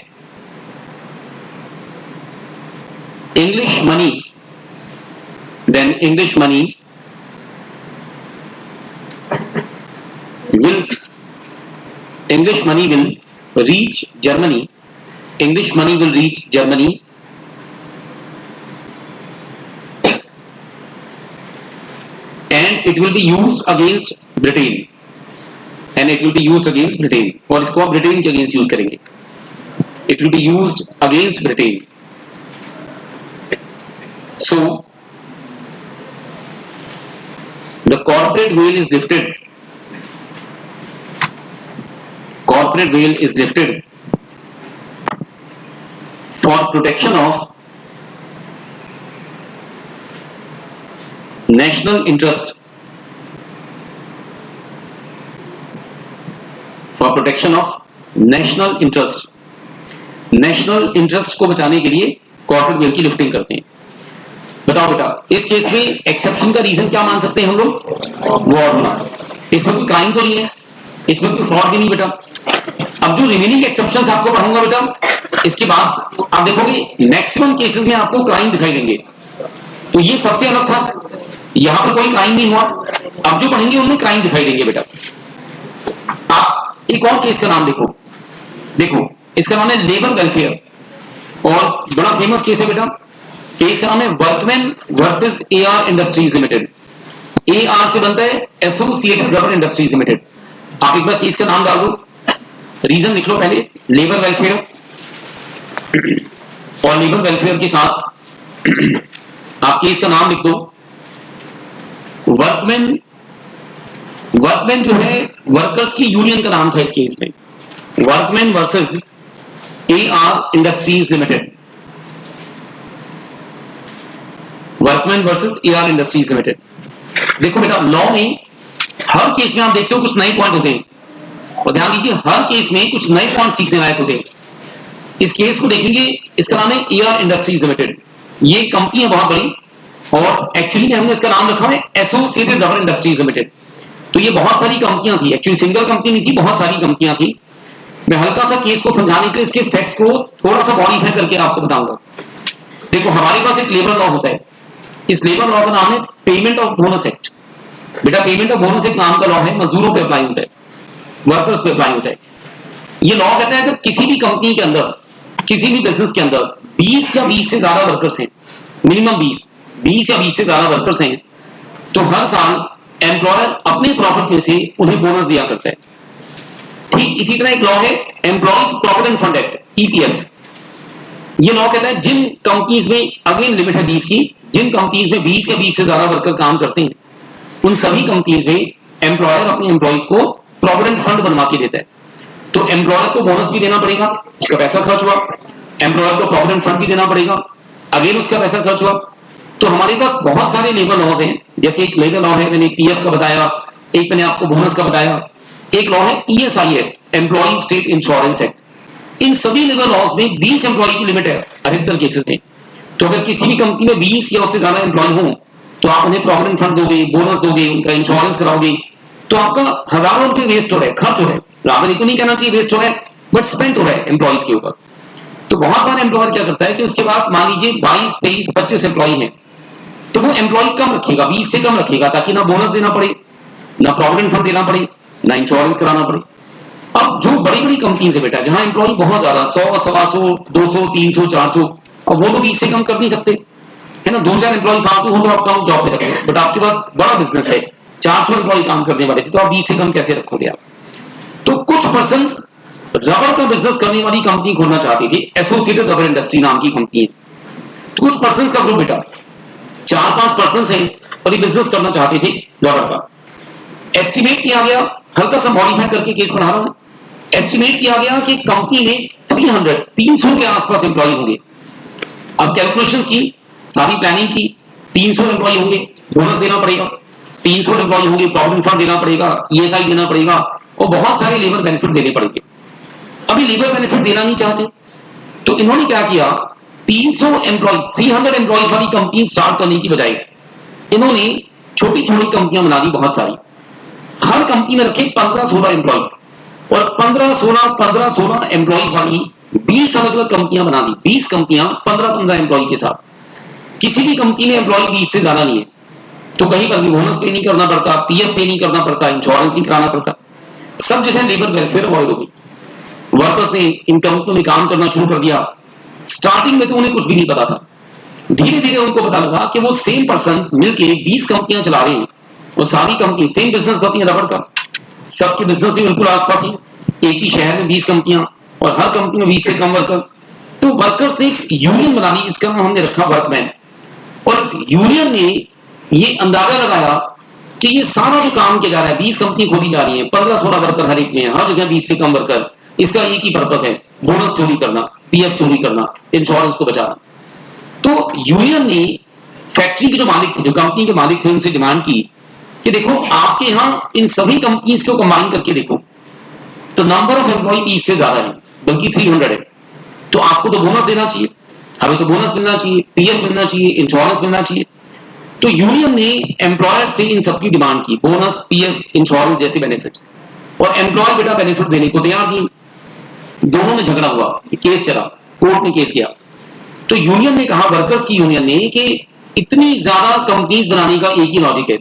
English money will reach Germany. English money will reach Germany, and it will be used against Britain. और इसको आप Britain के against use करेंगे. It will be used against Britain. So the corporate veil is lifted. For protection of national interest. National interest को बचाने के लिए corporate veil की लिफ्टिंग करते हैं. बताओ बेटा, इस केस में एक्सेप्शन का रीजन क्या मान सकते हैं हम लोग? वॉर होना. इसमें कोई क्राइम तो नहीं है, इसमें कोई फ्रॉड भी नहीं बेटा. अब जो रिमेनिंग एक्सेप्शंस आपको पढ़ाऊंगा बेटा, इसके बाद आप देखोगे मैक्सिमम केसेस में आपको क्राइम दिखाई देंगे. तो ये सबसे अलग था, यहां पर कोई क्राइम नहीं हुआ. अब जो पढ़ेंगे उनमें क्राइम दिखाई देंगे बेटा. आप एक और केस का नाम देखो, इसका नाम है लेबर वेलफेयर, और बड़ा फेमस केस है बेटा. केस का नाम है workman versus AR industries limited. AR से बनता है एसोसिएटेड रबर इंडस्ट्रीज लिमिटेड. आप एक बार केस का नाम डाल दो, रीजन लिख लो पहले, लेबर वेलफेयर, और लेबर वेलफेयर के साथ आप केस का नाम लिख दो वर्कमैन जो है वर्कर्स की यूनियन का नाम था इस केस में. Workman versus AR industries limited. देखो बेटा, लॉ में हर केस में आप देखते हो कुछ नए पॉइंट होते हैं, और ध्यान दीजिए हर केस में कुछ नए पॉइंट सीखने लायक होते हैं. इस केस को देखेंगे, इसका नाम है एआर इंडस्ट्रीज लिमिटेड. ये कंपनी है बहुत बड़ी, और एक्चुअली में हमने इसका नाम रखा है एसोसिएटेड रबर इंडस्ट्रीज लिमिटेड. तो ये बहुत सारी कंपनियां थी, एक्चुअली सिंगल कंपनी नहीं थी, बहुत सारी कंपनियां थी. मैं हल्का सा केस को समझाने के लिए इसके फैक्ट्स को थोड़ा सा मॉडिफाई करके आपको बताऊंगा. देखो, हमारे पास एक लेबर लॉ होता है. इस लेबर लॉ का नाम है पेमेंट ऑफ बोनस एक्ट. बेटा, पेमेंट ऑफ बोनस एक नाम का लॉ है, मजदूरों पे अप्लाई होता है, वर्कर्स पे अप्लाई होता है. ये लॉ कहता है अगर किसी भी कंपनी के अंदर, किसी भी बिजनेस के अंदर 20 या 20 से ज्यादा वर्कर्स हैं, मिनिमम 20 या 20 से ज्यादा वर्कर्स हैं, तो हर साल एम्प्लॉयर अपने प्रॉफिट में से उन्हें बोनस दिया करता है. ठीक इसी तरह एक लॉ है employees provident fund act, EPF. ये लॉ कहता है जिन कंपनीज में, अगेन लिमिट है 20 की, जिन कंपनीज में 20 या 20 से ज्यादा वर्कर काम करते हैं, उन सभी कंपनीज में एम्प्लॉयर अपने एम्प्लॉइज को प्रोविडेंट फंड बनवा के देता है. तो एम्प्लॉयर को बोनस भी देना पड़ेगा, उसका पैसा खर्च हुआ, एम्प्लॉयर को प्रोविडेंट फंड भी देना पड़ेगा, अगेन उसका पैसा खर्च हुआ. तो हमारे पास बहुत सारे लेबर लॉज हैं. जैसे एक लेबर लॉ है, मैंने पीएफ का बताया, एक मैंने आपको बोनस का बताया, एक लॉ है ESI act, employ state insurance act. इन सभी लेबर लॉज में 20 एम्प्लॉय की लिमिट है अधिकतर केसेस में. तो अगर किसी भी कंपनी में 20 या उससे ज्यादा एम्प्लॉय हो, तो आप उन्हें प्रोविडेंट फंड दोगे, बोनस दोगे, उनका इंश्योरेंस कराओगे, तो आपका हजारों रुपए वेस्ट हो रहा है, खर्च हो रहा है. रादर ये तो नहीं कहना चाहिए वेस्ट हो रहा है, बट स्पेंड हो रहा है एम्प्लॉयज के ऊपर. तो बहुत बार एम्प्लॉयर क्या करता है कि उसके पास मान लीजिए 22, 23, 25 एम्प्लॉय हैं, तो वो एम्प्लॉय कम रखेगा, 20 से कम रखेगा, ताकि ना बोनस देना पड़े, ना प्रोविडेंट फंड देना पड़े, ना इंश्योरेंस कराना पड़े. अब जो बड़ी बड़ी कंपनीज है बेटा, जहां एम्प्लॉय बहुत ज्यादा 100, 125, 200, 300, 400, अब वो तो 20 से कम कर नहीं सकते, है ना, 2-4 एम्प्लॉय फालतू हो तो आप कम जॉब पे रखोगे, बट आपके पास बड़ा बिजनेस है, 400 एम्प्लॉय काम करने वाले थे, तो आप 20 से कम कैसे रखोगे आप? तो कुछ पर्संस रबर का बिजनेस करने वाली कंपनी खोलना चाहते थे, एसोसिएटेड रबर इंडस्ट्री नाम की कंपनी है। तो कुछ पर्संस का ग्रुप बेटा, 4-5 पर्संस हैं और ये बिजनेस करना चाहते थे रबर का। एस्टिमेट किया गया, हल्का सा मॉडिफाई करके केस बना रहा हूं, एस्टिमेट किया गया कि कंपनी में 300 के आसपास एम्प्लॉय होंगे। अब कैलकुलेशंस की, सारी प्लानिंग की, 300 एम्प्लॉय होंगे, बोनस देना पड़ेगा, 300 एम्प्लॉय होंगे, प्रॉविडेंट फंड देना पड़ेगा, ईएसआई देना पड़ेगा और बहुत सारे लेबर बेनिफिट देने पड़ेंगे। अभी लेबर बेनिफिट देना नहीं चाहते, तो इन्होंने क्या किया, 300 एम्प्लॉयज 300 एम्प्लॉयज वाली कंपनी स्टार्ट करने की बजाय इन्होंने छोटी छोटी कंपनियां बना दी बहुत सारी। हर कंपनी में रखे 15-16 एम्प्लॉय और 15-16 एम्प्लॉयज वाली 20 अलग अलग कंपनियां बना दी। 20 कंपनियां 15-15 एम्प्लॉय के साथ। किसी भी कंपनी में एम्प्लॉय 20 से ज्यादा नहीं है, तो कहीं पर भी बोनस पे नहीं करना पड़ता, पीएफ पे नहीं करना पड़ता, इंश्योरेंस नहीं कराना पड़ता, सब जगह लेबर वेलफेयर अवॉइड हो गई। वर्कर्स ने इन कंपनियों में काम करना शुरू कर दिया। स्टार्टिंग में तो उन्हें कुछ भी नहीं पता था, धीरे धीरे उनको पता लगा कि वो सेम पर्सन मिलके 20 कंपनियां चला रहे हैं, वो सारी कंपनी सेम बिजनेस करती हैं रबर का, सबके बिजनेस भी बिल्कुल आसपास ही, एक ही शहर में 20 कंपनियां और हर कंपनी में 20 से कम वर्कर। तो वर्कर्स ने एक यूनियन बना ली जिसका नाम हमने रखा वर्कमैन, और इस यूनियन ने ये अंदाजा लगाया कि ये सारा जो काम किया जा रहा है, 20 कंपनी खोली जा रही है, 15-16 वर्कर हर एक में, हर जगह 20 से कम वर्कर, इसका एक ही पर्पस है, बोनस चोरी करना, पीएफ चोरी करना, इंश्योरेंस को बचाना। तो यूनियन ने फैक्ट्री के जो मालिक थे, जो कंपनी के मालिक थे, उनसे डिमांड की कि देखो आपके यहां इन सभी कंपनीज को कंबाइन करके देखो तो नंबर ऑफ एम्प्लॉय 20 से ज्यादा है, बल्कि 300 है, तो आपको तो बोनस देना चाहिए, हमें तो बोनस मिलना चाहिए, पीएफ मिलना चाहिए, इंश्योरेंस मिलना चाहिए। तो यूनियन ने एम्प्लॉयर से इन सबकी डिमांड की, बोनस, पीएफ, इंश्योरेंस जैसे बेनिफिट्स, और एम्प्लॉय बेटा बेनिफिट देने को तैयार नहीं। दोनों में झगड़ा हुआ, केस चला, कोर्ट में केस किया। तो यूनियन ने कहा, वर्कर्स की यूनियन ने, कि इतनी ज्यादा कंपनीज बनाने का एक ही लॉजिक है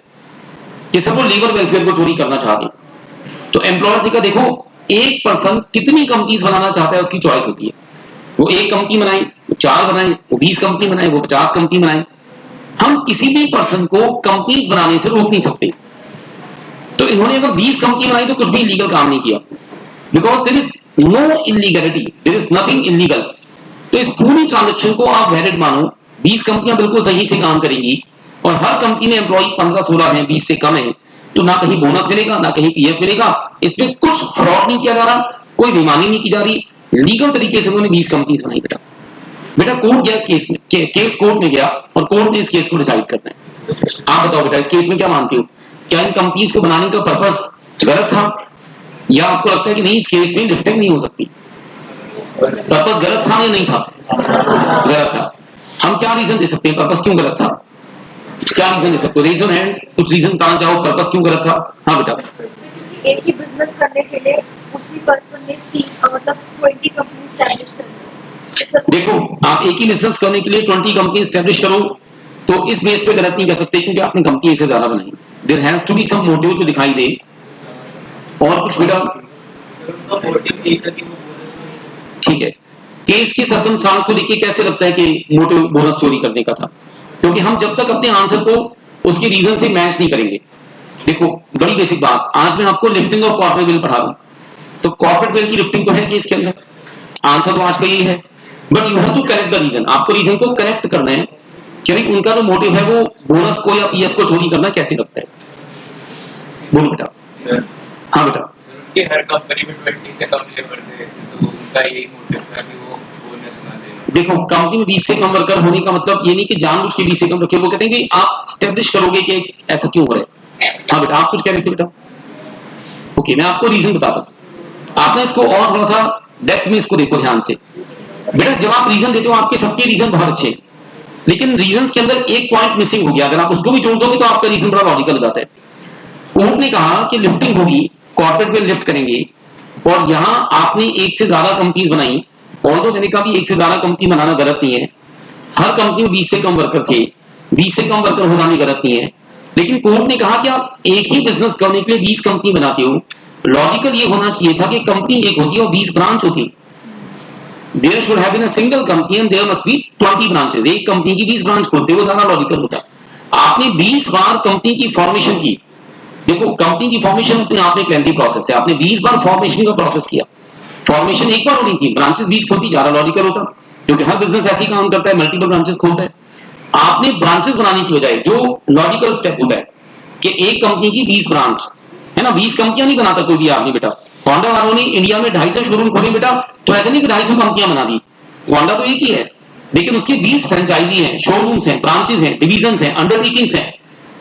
कि सब वो लेबर वेलफेयर को चोरी करना चाहते हैं। तो एम्प्लॉयर्स ने कहा देखो, एक पर्सन कितनी कंपनीज बनाना चाहता है उसकी चॉइस होती है, वो एक कंपनी बनाए, वो 4 बनाए, वो 20 कंपनी बनाए, वो 50 कंपनी बनाए, हम किसी भी पर्सन को कंपनीज बनाने से रोक नहीं सकते। तो इन्होंने अगर 20 कंपनी बनाई तो कुछ भी इलीगल काम नहीं किया, because there is no illegality, there is nothing illegal. तो इस पूरी ट्रांजेक्शन को आप वैलिड मानो, 20 कंपनियां बिल्कुल सही से काम करेंगी और हर कंपनी में एम्प्लॉय 15-16 हैं, 20 से कम है, तो ना कहीं बोनस मिलेगा, ना कहीं पीएफ मिलेगा, इसमें कुछ फ्रॉड नहीं किया जा रहा, कोई बेईमानी नहीं की जा रही, लीगल तरीके से उन्होंने 20 कंपनीज बनाई। बेटा कोर्ट गया, केस में केस कोर्ट में गया और कोर्ट ने इस केस को डिसाइड करना है। आप बताओ बेटा, इस केस में क्या मानते हो, क्या इन कंपनीज को बनाने का पर्पस गलत था, या आपको लगता है कि नहीं इस केस में लिफ्टिंग नहीं हो सकती? पर्पस गलत था या नहीं था? गलत था। हम क्या रीजन दे सकते हैं पर्पस क्यों गलत था? क्या रीजन दे सकते हो? रीजन हैंड्स, कुछ रीजन बताना चाहो पर्पस क्यों गलत था? हाँ बेटा। एक ही बिजनेस करने के लिए उसी पर्सन ने मतलब 20 कंपनी एस्टैब्लिश करनी है। देखो, आप एक ही बिजनेस करने के लिए 20 कंपनी एस्टैब्लिश करो तो इस बेस पे गलत नहीं कर सकते, क्योंकि आपने कंपनी से ज्यादा बनाई। There has to be some motive जो दिखाई दे। और कुछ बेटा? ठीक है, केस के सर्कमस्टांस को देखिए कैसे लगता है कि मोटिव बोनस चोरी करने का था, क्योंकि हम जब तक अपने आंसर को उसके रीजन से मैच नहीं करेंगे। देखो बड़ी बेसिक बात, आज मैं आपको लिफ्टिंग ऑफ कॉर्पोरेट वेल पढ़ा दूं, तो कॉर्पोरेट वेल की लिफ्टिंग तो है केस के अंदर, आंसर तो आज का यही है, but you have to correct the reason. आपको रीजन को करेक्ट करना है कि भाई उनका जो मोटिव है वो बोनस को या पीएफ को चोरी करना कैसे लगता है। बोलो बेटा। हाँ बेटा। कि हर कंपनी में 20 से कम लेबर थे, तो उनका यही मोटिव था कि वो बोनस ना दें। देखो कंपनी में 20 से कम वर्कर होने का मतलब ये नहीं कि जानबूझ के 20 से कम रखे, वो कहते हैं कि आप स्टैब्लिश करोगे कि ऐसा क्यों हो रहा है। हाँ बेटा, आप कुछ कह रहे थे बेटा? ओके, मैं आपको रीजन बताता हूं, आपने इसको और थोड़ा सा डेप्थ में इसको देखो ध्यान से। बेटा जब आप रीजन देते हो आपके सबके रीजन बहुत अच्छे हैं, लेकिन रीजंस के अंदर एक पॉइंट मिसिंग हो गया, अगर आप उसको भी जोड़ दोगे तो आपका रीजन बड़ा लॉजिकल हो जाता है। कोर्ट ने कहा कि लिफ्टिंग होगी, कॉर्पोरेट में लिफ्ट करेंगे, और यहां आपने एक से ज्यादा कंपनीज बनाई, ऑल्दो मैंने कहा भी एक से ज्यादा कंपनी बनाना गलत नहीं है, हर कंपनी में 20 से कम वर्कर थे, 20 से कम वर्कर होना भी गलत नहीं है, लेकिन कोर्ट ने कहा कि आप एक ही बिजनेस करने के लिए 20 कंपनी बनाते हो, लॉजिकल ये होना चाहिए था कि कंपनी एक होती है और 20 ब्रांच होती। There should have been a single company and there must be 20 branches. एक कंपनी की 20 ब्रांच खोलते हो ज्यादा लॉजिकल होता है। आपने 20 बार कंपनी की फॉर्मेशन की। देखो कंपनी की फॉर्मेशन अपने आप में एक लेंथी प्रोसेस है। आपने 20 बार फॉर्मेशन का प्रोसेस किया। फॉर्मेशन एक बार होनी थी, ब्रांचेस 20 खोलती ज्यादा लॉजिकल होता, क्योंकि हर बिजनेस ऐसे ही काम करता है, मल्टीपल ब्रांचेस खोलता है। आपने ब्रांचेस बनाने की बजाय जो लॉजिकल स्टेप होता है कि एक कंपनी की 20 ब्रांच है ना, 20 कंपनियां नहीं बनाता कोई भी आदमी बेटा। होंडा वालों ने इंडिया में 250 शोरूम खोले बेटा, तो ऐसे नहीं कि 250 कंपनियां बना दी। होंडा तो एक ही है, लेकिन उसके 20 फ्रेंचाइजी हैं, शोरूम्स हैं, ब्रांचेस हैं, डिवीजन हैं, अंडरटेकिंग्स हैं।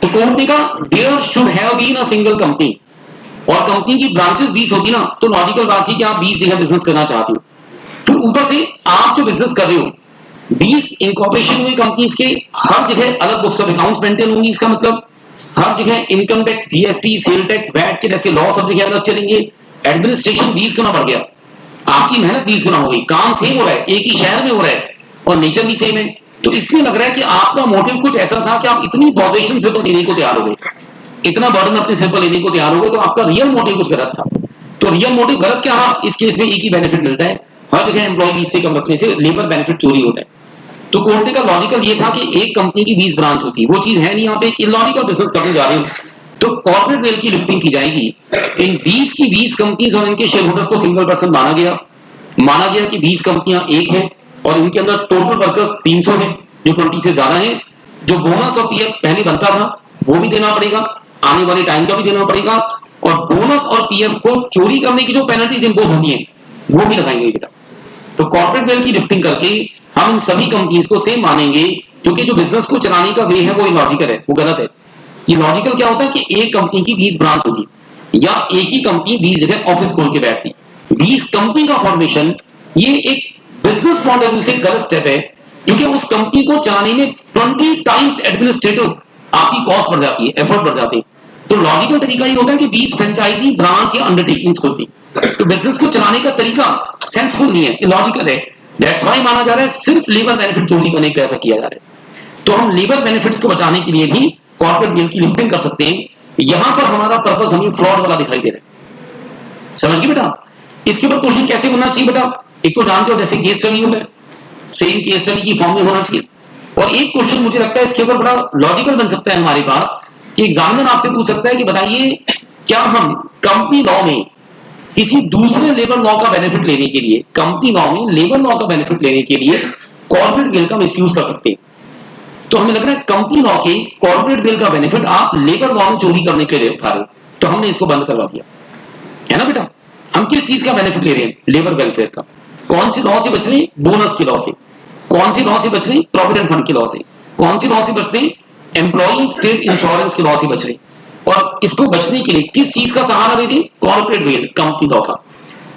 तो कंपनी का there should have been a single company, और कंपनी की ब्रांचेस 20 होती ना, तो लॉजिकल बात थी कि आप 20 जगह बिजनेस करना चाहते हो। फिर ऊपर से आप जो बिजनेस कर रहे हो, 20 इंकॉर्पोरेशन हुई कंपनीज के, हर जगह अलग बुक्स ऑफ अकाउंट्स मेंटेन होंगी। इसका मतलब हर जगह income tax, GST, sale tax, VAT के जैसे लॉ सब जगह अलग चलेंगे। एडमिनिस्ट्रेशन 20 गुना बढ़ गया, आपकी मेहनत 20 गुना हो गई, काम सेम हो रहा है, एक ही शहर में हो रहा है और नेचर भी सेम है। तो इसलिए लग रहा है कि आपका मोटिव कुछ ऐसा था कि आप इतनी पॉपुलेशन से तो लेने को तैयार हो गए, इतना बर्डन अपने सिर पर लेने को तैयार हो गए, तो आपका रियल मोटिव कुछ गलत था। तो रियल मोटिव गलत क्या रहा? इस केस में एक ही बेनिफिट मिलता है, हर जगह एम्प्लॉय 20 से कम रखने से लेबर बेनिफिट चोरी होता है। तो कोर्टे का लॉजिकल ये था कि एक कंपनी की 20 ब्रांच होती, वो चीज है नहीं। यहाँ पे एक इलॉजिकल बिजनेस करने जा रहे हो, तो कॉर्पोरेट वेल की लिफ्टिंग की जाएगी। इन 20 की 20 कंपनीज और इनके शेयर होल्डर्स को सिंगल पर्सन माना गया। माना गया कि 20 कंपनियां एक है और इनके अंदर टोटल वर्कर्स 300 है, जो 20 से ज्यादा है। जो बोनस और पीएफ पहले बनता था वो भी देना पड़ेगा, आने वाले टाइम का भी देना पड़ेगा, और बोनस और पीएफ को चोरी करने की जो पेनल्टीज इंपोज होती हैं वो भी लगाई गई बेटा। तो कॉर्पोरेट वेल की लिफ्टिंग करके हम इन सभी कंपनीज को सेम मानेंगे, क्योंकि जो बिजनेस को चलाने का वे है वो इलॉजिकल है, वो गलत है। ये लॉजिकल क्या होता है कि एक कंपनी की 20 ब्रांच होती, या एक ही कंपनी 20 जगह ऑफिस खोल के बैठती। 20 कंपनी का फॉर्मेशन ये एक बिजनेस पॉइंट ऑफ व्यू से गलत स्टेप है, क्योंकि उस कंपनी को चलाने में 20 टाइम्स एडमिनिस्ट्रेटिव आपकी कॉस्ट बढ़ जाती है, एफर्ट बढ़ जाते हैं। तो लॉजिकल तरीका ये होता है कि 20 फ्रेंचाइजी, ब्रांच या अंडरटेकिंग्स खुलती। तो बिजनेस को चलाने का तरीका सेंसफुल नहीं है, इलॉजिकल है। दैट्स व्हाई माना जा रहा है सिर्फ लेबर बेनिफिट चोरी करने का ऐसा किया जा रहा है। तो हम लेबर बेनिफिट्स को बचाने के लिए भी कॉर्पोरेट वेल की लिफ्टिंग कर सकते हैं। यहां पर हमारा पर्पस हमें फ्रॉड वाला दिखाई दे रहा है। समझ गए बेटा? इसके ऊपर क्वेश्चन कैसे होना चाहिए बेटा? एक तो जानते हो जैसे केस स्टडी होता है, सेम केस स्टडी की फॉर्म में होना चाहिए। और एक क्वेश्चन मुझे लगता है इसके ऊपर बड़ा लॉजिकल बन सकता है हमारे पास, कि एग्जामिनर आपसे पूछ सकता है कि बताइए क्या हम कंपनी लॉ में किसी दूसरे लेबर लॉ का बेनिफिट लेने के लिए, कंपनी लॉ में लेबर लॉ का बेनिफिट लेने के लिए कॉर्पोरेट वेल का मिसयूज कर सकते हैं? तो हमें लग रहा है कंपनी लॉ के कॉर्पोरेट वेल का बेनिफिट आप लेबर लॉ में चोरी करने के लिए उठा रहे हो, तो हमने इसको बंद करवा दिया है ना बेटा। हम किस चीज का बेनिफिट ले रहे हैं? लेबर वेलफेयर का। कौन सी लॉ से बच रहे हैं? बोनस की लॉ से। कौन सी लॉ से बच रहे हैं? प्रोविडेंट फंड की लॉ से। कौन सी लॉ से बचते हैं? एम्प्लॉई स्टेट इंश्योरेंस की लॉ से बच रहे हैं। और इसको बचने के लिए किस चीज का सहारा ले रहे हैं? कॉर्पोरेट वेल, कंपनी लॉ का।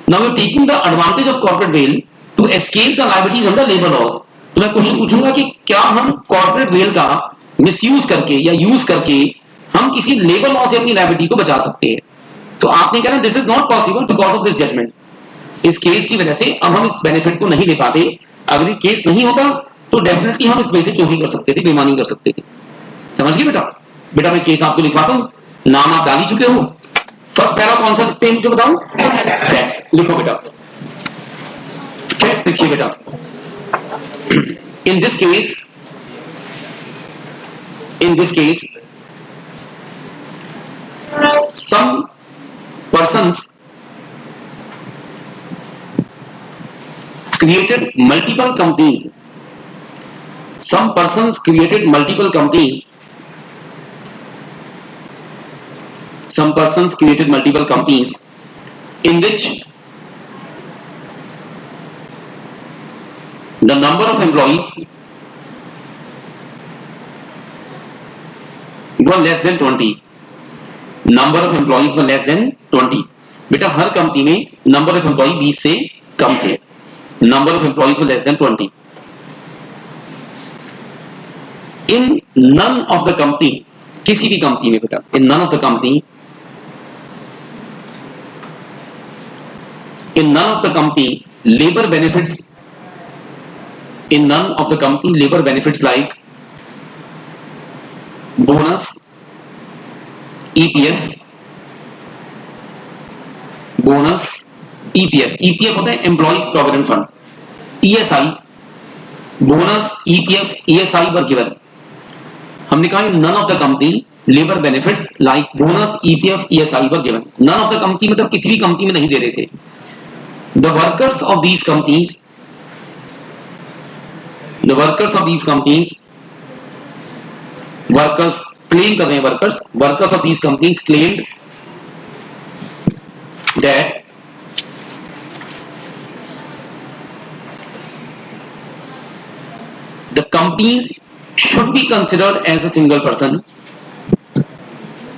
Now you taking the advantage of corporate veil to escape the liabilities under labour laws. तो मैं क्वेश्चन पूछूंगा कि क्या हम कॉर्पोरेट वेल का मिसयूज करके या यूज करके हम किसी लेबर लॉ से अपनी लायबिलिटी को बचा सकते हैं? तो आपने कहना this is not possible because of this judgement. इस केस की वजह से अब हम इस बेनिफिट को नहीं ले पाते। अगर ये केस नहीं होता तो डेफिनेटली हम इस वजह से चोरी कर सकते थे, बेईमानी कर सकते थे। समझ गए बेटा? बेटा मैं केस आपको लिखवाता हूं, नाम आप डाल ही चुके हो। फर्स्ट पैरा कौन सा लिखते हैं मुझे बताओ? फैक्ट्स लिखो बेटा। फैक्ट्स लिखिए बेटा। In this case some persons created multiple companies. Some persons created multiple companies. Some persons created multiple companies in which the number of employees were less than 20. Number of employees were less than 20। बेटा हर company में number of employ 20 से कम थे, number of employees were less than 20। In none of the company, किसी भी company में बेटा, in none of the company, in none of the company labour benefits, in none of the company labour benefits like bonus, EPF, bonus, EPF. EPF होता है employees provident fund, ESI, bonus, EPF, ESI were given. हमने कहा none of the company labor benefits like bonus, EPF, ESI were given. None of the company मतलब किसी भी company में नहीं दे रहे थे. The workers of these companies, workers claim कर रहे हैं workers of these companies claimed that the companies should be considered as a single person.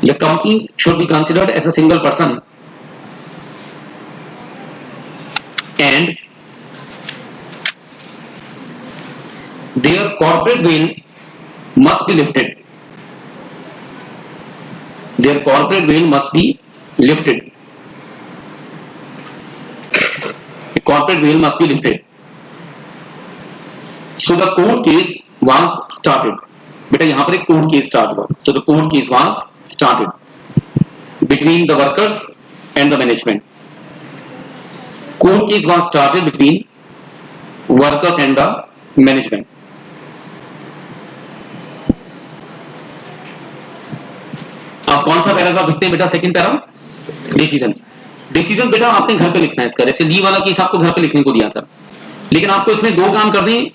The companies should be considered as a single person and their corporate veil must be lifted. Their corporate veil must be lifted. The corporate veil must be lifted. So the court case was started. बेटा यहाँ पर एक court case start हुआ. So the court case was started between the workers and the management. Court case was started between workers and the management. अब कौन सा paragraph लिखते हैं बेटा? Second paragraph, decision. डिसीजन बेटा आपने घर पे लिखना है इसका. जैसे ली वाला केस आपको घर पे लिखने को दिया था, लेकिन आपको इसमें दो काम करने हैं.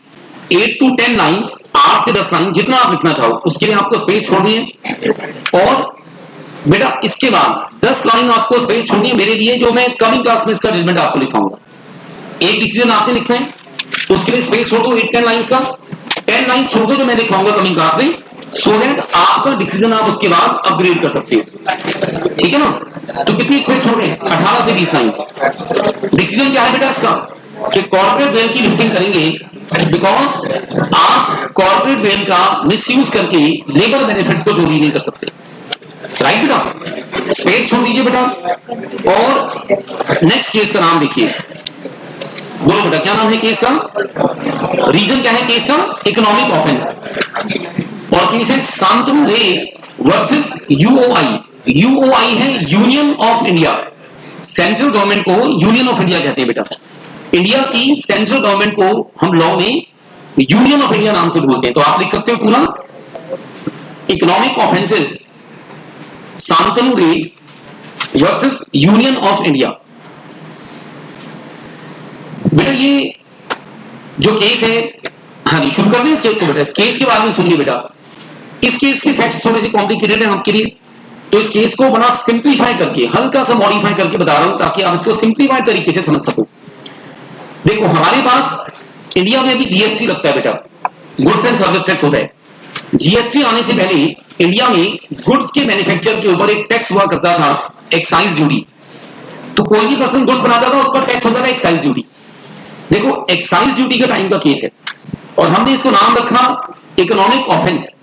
8 to 10 लाइन्स, 8 से 10 लाइन, जितना आप लिखना चाहो उसके लिए आपको स्पेस छोड़नी है. और बेटा इसके बाद 10 लाइन आपको स्पेस छोड़नी है मेरे लिए, जो मैं कमिंग क्लास में इसका जजमेंट आपको लिखाऊंगा. एक डिसीजन आपने लिखना है, उसके लिए स्पेस छोड़ दो 8-10 लाइन का. 10 लाइन छोड़ दो जो मैं लिखाऊंगा कमिंग क्लास में, सो दैट आपका डिसीजन आप उसके बाद अपग्रेड कर सकते हो. ठीक है ना? तो कितनी स्पेस छोड़ रहे हैं? 18 से 20 लाइन. डिसीजन क्या है बेटा इसका? कि कॉर्पोरेट वेल की लिफ्टिंग करेंगे, बिकॉज आप कॉर्पोरेट वेल का मिसयूज करके लेबर बेनिफिट्स को चोरी नहीं कर सकते. राइट बेटा? स्पेस छोड़ दीजिए बेटा. और नेक्स्ट केस का नाम देखिए. बोलो बेटा क्या नाम है केस का? रीजन क्या है केस का? Economic offence. और केस है शांतनु रे वर्सेस यूओआई. यूओआई है union of India. Central government को यूनियन ऑफ इंडिया कहते हैं बेटा. इंडिया की सेंट्रल गवर्नमेंट को हम लॉ में यूनियन ऑफ इंडिया नाम से बोलते हैं. तो आप लिख सकते हो पूरा इकोनॉमिक ऑफेंसेस शांतनु रे वर्सेस यूनियन ऑफ इंडिया. बेटा ये जो केस है, हाँ जी शुरू कर दें इस केस को बेटा. इस केस के बारे में सुनिए बेटा. इस केस के फैक्ट्स थोड़े से कॉम्प्लिकेटेड हैं आपके लिए, तो इस केस को बड़ा सिंप्लीफाई करके, हल्का सा मॉडिफाई करके बता रहा हूं ताकि आप इसको सिंप्लीफाइड तरीके से समझ सको. देखो हमारे पास इंडिया में भी जीएसटी लगता है बेटा, गुड्स एंड सर्विस टैक्स होता है. जीएसटी आने से पहले इंडिया में गुड्स के मैन्युफैक्चर के ऊपर एक टैक्स हुआ करता था, एक्साइज ड्यूटी. तो कोई भी पर्सन गुड्स बनाता था उस पर टैक्स होता था एक्साइज ड्यूटी. देखो एक्साइज ड्यूटी का टाइम का केस है और हमने इसको नाम रखा इकोनॉमिक ऑफेंस.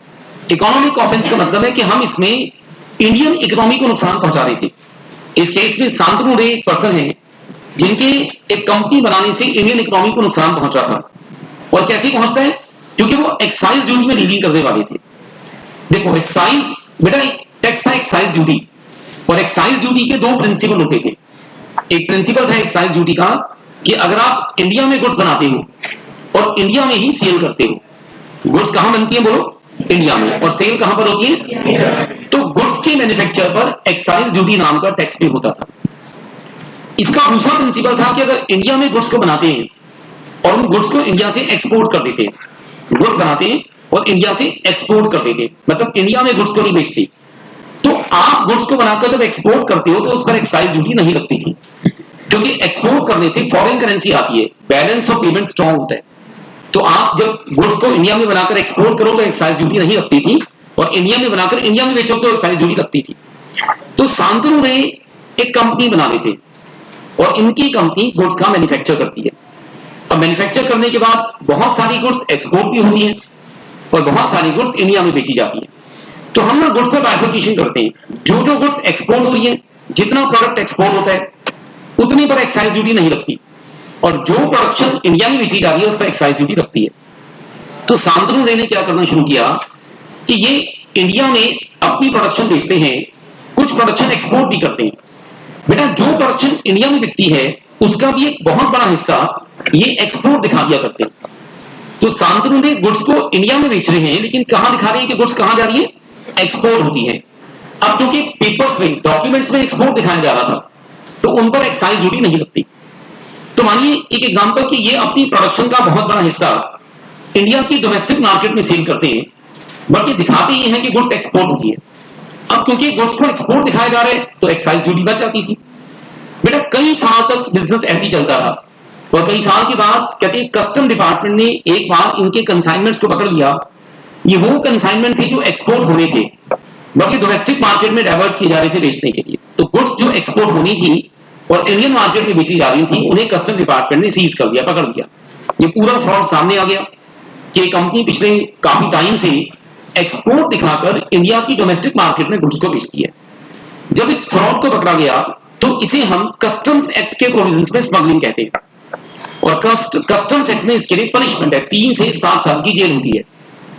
इकोनॉमिक ऑफेंस का मतलब है कि हम इसमें इंडियन इकोनॉमी को नुकसान पहुंचा रहे थे. इस केस में शांतनु रे एक पर्सन है जिनके एक कंपनी बनाने से इंडियन इकोनॉमी को नुकसान पहुंचा था. और कैसे पहुंचता है? क्योंकि वो एक्साइज ड्यूटी में डीलिंग करने वाले थे. देखो एक्साइज बेटा एक टैक्स था एक्साइज ड्यूटी, और एक्साइज ड्यूटी के दो प्रिंसिपल होते थे. एक प्रिंसिपल था एक्साइज ड्यूटी का कि अगर आप इंडिया में गुड्स बनाते हो और इंडिया में ही सेल करते हो, गुड्स कहां बनती है बोलो? इंडिया में. और सेल कहां पर होती है? तो गुड्स के मैन्युफैक्चर पर एक्साइज ड्यूटी नाम का टैक्स भी होता था. इसका दूसरा प्रिंसिपल था कि अगर इंडिया में गुड्स को बनाते हैं और उन गुड्स को इंडिया से एक्सपोर्ट कर देते हैं, गुड्स बनाते हैं और इंडिया से एक्सपोर्ट कर देते हैं, मतलब इंडिया में गुड्स को नहीं बेचते, तो आप गुड्स को बनाकर जब एक्सपोर्ट करते हो तो उस पर एक्साइज ड्यूटी नहीं लगती थी. क्योंकि एक्सपोर्ट करने से फॉरेन करेंसी आती है, बैलेंस ऑफ पेमेंट स्ट्रांग होता है. तो आप जब गुड्स को इंडिया में बनाकर एक्सपोर्ट करो तो एक्साइज ड्यूटी नहीं लगती थी, और इंडिया में बनाकर इंडिया में बेचो तो एक्साइज ड्यूटी लगती थी. तो शांतनु रे एक कंपनी बना लेते और इनकी कंपनी गुड्स का मैन्युफैक्चर करती है. अब मैन्युफैक्चर करने के बाद बहुत सारी गुड्स एक्सपोर्ट भी होती हैं और बहुत सारी गुड्स इंडिया में बेची जाती हैं. तो हम ना गुड्स पर बाइफर्केशन करते हैं. जो जो गुड्स एक्सपोर्ट हो रही है, जितना प्रोडक्ट एक्सपोर्ट होता है उतने पर एक्साइज ड्यूटी नहीं लगती, और जो प्रोडक्शन इंडिया में बेची जा रही है उस पर एक्साइज ड्यूटी लगती है. तो शांतनु रे ने क्या करना शुरू किया कि ये इंडिया में अपनी प्रोडक्शन बेचते हैं, कुछ प्रोडक्शन एक्सपोर्ट भी करते हैं. बेटा जो प्रोडक्शन इंडिया में बिकती है उसका भी एक बहुत बड़ा हिस्सा ये एक्सपोर्ट दिखा दिया करते हैं। तो शांतनु रे गुड्स को इंडिया में बेच रहे हैं, लेकिन कहां दिखा रहे हैं कि गुड्स कहां जा रही है, एक्सपोर्ट होती है। अब क्योंकि पेपर्स में, डॉक्यूमेंट्स में एक्सपोर्ट दिखाया जा रहा था, तो उन पर एक्साइज ड्यूटी नहीं लगती। तो मानिए एक एग्जांपल कि ये अपनी प्रोडक्शन का बहुत बड़ा हिस्सा इंडिया की डोमेस्टिक मार्केट में सेल करते हैं, बल्कि दिखाते ये हैं कि गुड्स एक्सपोर्ट होती है। अब क्योंकि गुड्स को एक्सपोर्ट दिखाया जा रहा है, तो एक्साइज ड्यूटी बच जाती थी। बेटा कई साल तक बिजनेस ऐसे ही चलता रहा, और कई साल के बाद कहते हैं कस्टम डिपार्टमेंट ने एक बार इनके कंसाइनमेंट्स को पकड़ लिया। ये वो कंसाइनमेंट थे जो एक्सपोर्ट होने थे, बल्कि डोमेस्टिक मार्केट में डाइवर्ट किए जा रहे थे बेचने के लिए। तो गुड्स जो एक्सपोर्ट होनी थी और इंडियन मार्केट में बेची जा रही थी, उन्हें कस्टम डिपार्टमेंट ने सीज कर दिया, पकड़ लिया। ये पूरा फ्रॉड सामने आ गया कि कंपनी पिछले काफी टाइम से एक्सपोर्ट दिखाकर इंडिया की डोमेस्टिक मार्केट में गुड्स को बेचती है। जब इस फ्रॉड को पकड़ा गया, तो इसे हम कस्टम्स एक्ट के प्रोविजंस में स्मगलिंग कहते हैं, और कस्टम्स एक्ट में इसके लिए पनिशमेंट है, 3 से 7 साल की जेल होती है।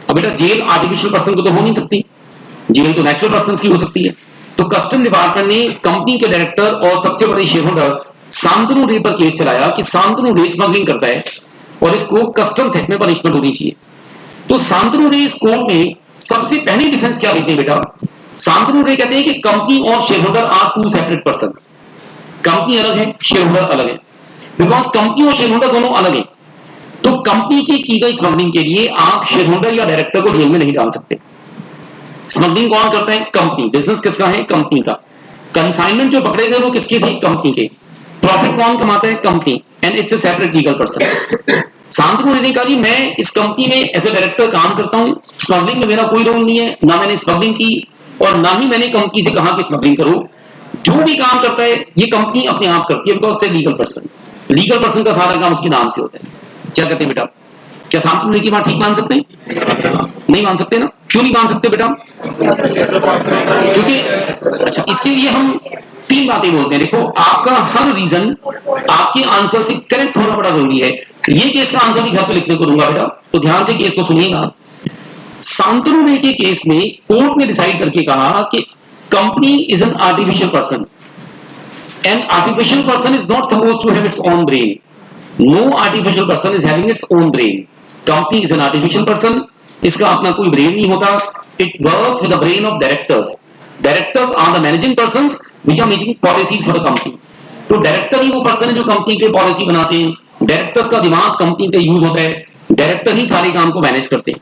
अब बेटा जेल आर्टिफिशियल पर्सन को तो हो नहीं सकती, जेल तो नेचुरल पर्सन की हो सकती है। तो कस्टम डिपार्टमेंट ने कंपनी के डायरेक्टर और सबसे बड़े शेयर होल्डर शांतनु रे पर केस चलाया कि शांतनु रे स्मगलिंग करता है और इसको कस्टम्स एक्ट में पनिशमेंट होनी चाहिए। तो शांतनु रे इस कोर्ट में सबसे पहले डिफेंस क्या देते हैं बेटा, शांतनु रे कहते हैं कि कंपनी और share holder are 2 separate persons. Company अलग है, शेयर होल्डर अलग है, बिकॉज कंपनी और शेयर होल्डर दोनों अलग है। तो कंपनी की गई स्मगलिंग के लिए आप शेयर होल्डर या डायरेक्टर को जेल में नहीं डाल सकते। स्मगलिंग कौन करता है, कंपनी। बिजनेस किसका है, कंपनी का। कंसाइनमेंट जो पकड़े गए वो किसके थे, कंपनी के। प्रॉफिट कौन कमाता है, company, and it's a separate legal person. Shantanu ने कहा कि मैं इस कंपनी में एज ए डायरेक्टर काम करता हूं, स्मगलिंग में मेरा कोई रोल नहीं है, ना मैंने स्मगलिंग की और ना ही मैंने कंपनी से कहा कि स्मगलिंग करो। जो भी काम करता है ये कंपनी अपने आप करती है, बिकॉज से लीगल पर्सन, लीगल पर्सन का सारा काम उसके नाम से होता है। क्या कहते हैं बेटा, क्या शांतनु ने की बात ठीक मान सकते हैं, नहीं मान सकते ना, क्यों नहीं मान सकते बेटा, क्योंकि अच्छा इसके लिए हम 3 बातें बोलते हैं। देखो आपका हर रीजन आपके आंसर से करेक्ट होना बड़ा जरूरी है। ये केस का आंसर भी घर पे लिखने को दूंगा बेटा, तो ध्यान से केस को सुनिएगा। शांतनु रे के केस में कोर्ट ने डिसाइड करके कहा कि company is an artificial person and artificial person is not supposed to have its own brain. No artificial person is having its own brain. Company is an artificial person, इसका अपना कोई brain नहीं होता। It works with the brain of directors. Directors are the managing persons which are making policies for the company. तो director ही वो person है जो कंपनी के पॉलिसी बनाते हैं। डायरेक्टर्स का दिमाग कंपनी का यूज होता है, डायरेक्टर ही सारे काम को मैनेज करते हैं।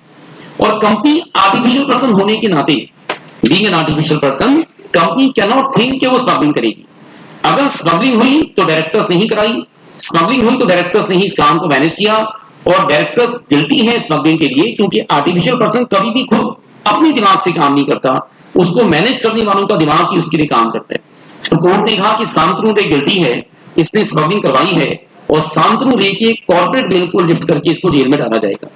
और कंपनी आर्टिफिशियल पर्सन होने के नाते, being an artificial person, company can not think कि वो स्मगलिंग करेगी। अगर स्मगलिंग हुई तो डायरेक्टर्स ने ही कराई, स्मगलिंग हुई तो डायरेक्टर्स ने ही इस काम को मैनेज किया, और डायरेक्टर्स गिल्टी है स्मगलिंग के लिए, क्योंकि आर्टिफिशियल पर्सन कभी भी खुद अपने दिमाग से काम नहीं करता, उसको मैनेज करने वालों का दिमाग ही उसके लिए काम करता है। तो कोर्ट ने कहा कि शांतनु रे गिल्टी है, इसने स्मगलिंग करवाई है, और शांतनु रे के कॉर्पोरेट वेल को लिफ्ट करके इसको जेल में डाला जाएगा।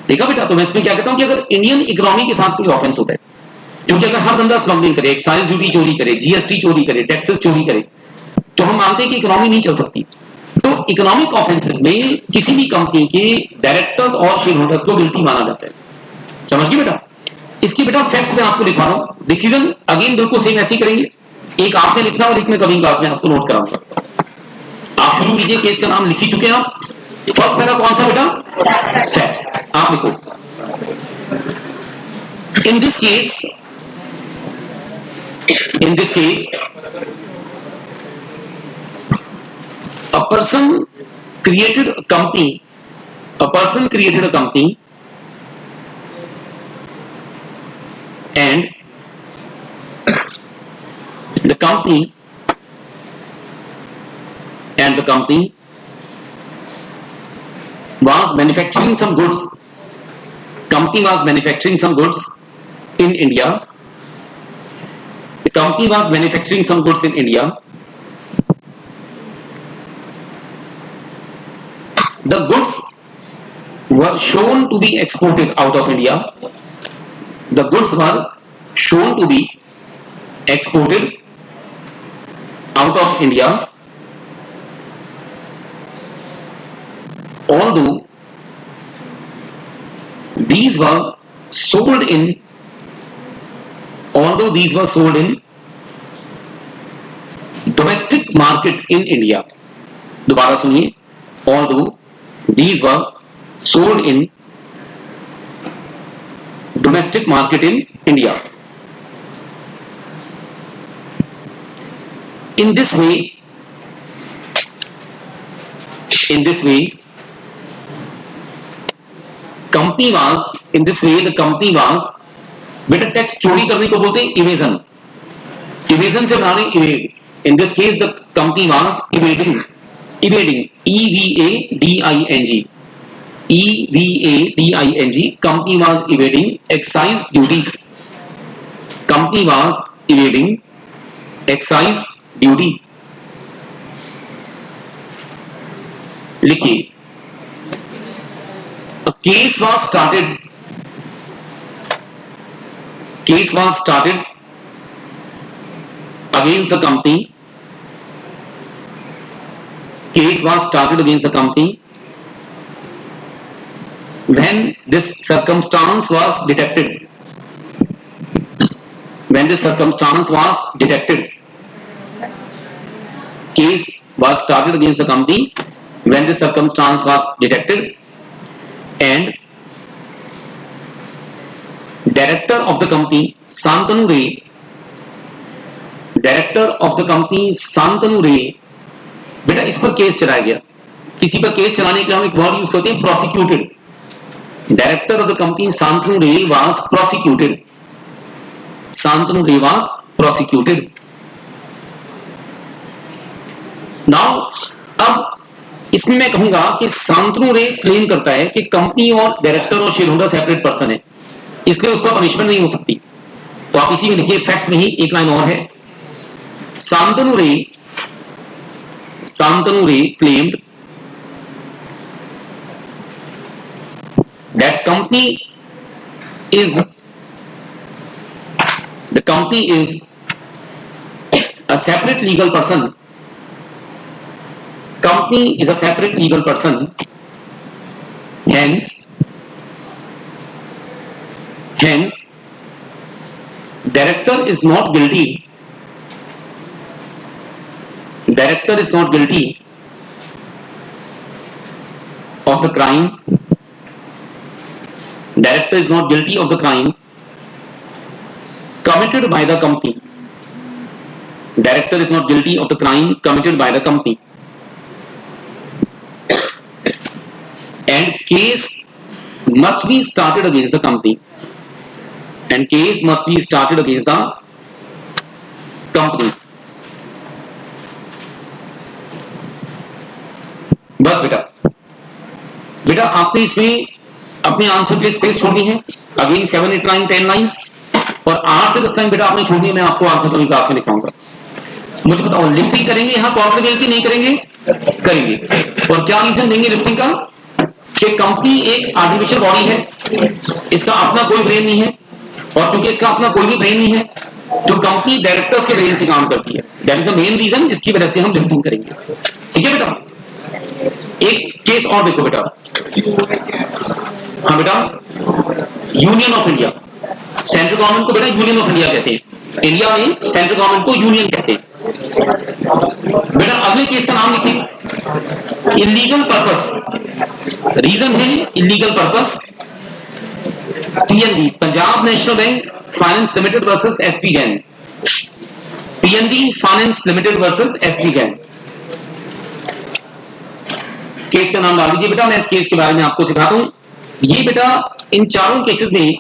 देखा बेटा, तो मैं इसमें क्या कहता हूं कि अगर इंडियन इकोनॉमी के साथ कोई ऑफेंस होता है, क्योंकि अगर हर बंदा स्मगलिंग करे, एक्साइज ड्यूटी चोरी करे, जीएसटी चोरी करे, टैक्सेस चोरी करे, तो हम मानते हैं कि इकोनॉमी नहीं चल सकती। तो इकोनॉमिक ऑफेंसेस में किसी भी कंपनी के डायरेक्टर्स और शेयर होल्डर्स को गिल्टी माना जाता है। समझ गए बेटा। इसकी बेटा फैक्ट्स में आपको लिखा रहा हूं। डिसीजन अगेन बिल्कुल सेम ऐसे ही करेंगे, एक आपने लिखना और एक मैं कमिंग क्लास में आपको नोट कराऊंगा। आप शुरू कीजिए, केस का नाम लिख ही चुके हैं आप। फर्स्ट पैरा कौन सा बेटा, फैक्ट्स। आप लिखो, in this case a person created a company and the company was manufacturing some goods. Company was manufacturing some goods in India. The company was manufacturing some goods in India. The goods were shown to be exported out of India. The goods were shown to be exported out of India, although these were sold in domestic market in India. दोबारा सुनिए, although these were sold in domestic market in India. In this way, company was, the company was, बेटा tax चोरी करने को बोलते हैं evasion, evasion से बना रहे evade. In this case the company was evading, EVADING, company was evading excise duty, company was evading excise duty. लिखिए, a case was started against the company, when this circumstance was detected, case was started against the company when this circumstance was detected, and director of the company Santanu Ray, बेटा इस पर case चलाया गया. किसी पर case चलाने के लिए हम एक वर्ड यूज करते हैं prosecuted. Director of the company Santanu Ray was prosecuted. Now अब इसमें मैं कहूंगा कि Santanu Ray क्लेम करता है कि कंपनी और डायरेक्टर और शेयर होल्डर सेपरेट पर्सन है, इसलिए उस पर पनिशमेंट नहीं हो सकती. तो आप इसी में लिखिए, फैक्ट्स में ही एक लाइन और है. Santanu Ray claimed that the company is a separate legal person. Hence director is not guilty of the crime. Committed by the company. And case must be started against the company. बस बेटा आपने इसमें अपने answer के लिए space छोड़नी है. Again 7, 8, 9, 10 lines और 8 से 10 लाइन बेटा आपने छोड़नी है. मैं आपको आंसर कभी क्लास में लिखाऊंगा. मुझे बताओ, लिफ्टिंग करेंगे यहाँ, कॉर्पोरेट वेल्थ नहीं करेंगे? और क्या रीजन देंगे लिफ्टिंग का? कि कंपनी एक आर्टिफिशियल बॉडी है, इसका अपना कोई ब्रेन नहीं है, और क्योंकि इसका अपना कोई भी ब्रेन नहीं है तो कंपनी डायरेक्टर्स के ब्रेन से काम करती है. That is the main reason जिसकी वजह से हम लिफ्टिंग करेंगे. ठीक है बेटा. एक केस और देखो बेटा. हाँ बेटा, union of India. Central government को बेटा यूनियन ऑफ इंडिया कहते हैं. इंडिया में सेंट्रल गवर्नमेंट को यूनियन कहते हैं. बेटा अगले केस का नाम लिखिए, इलीगल पर्पस. रीजन है illegal purpose. PNB, Punjab national bank finance limited versus SP Jain. PNB finance limited versus SP Jain. Case का नाम डाल दीजिए बेटा. मैं इस केस के बारे में आपको सिखाता हूं. ये बेटा इन चारों केसेस में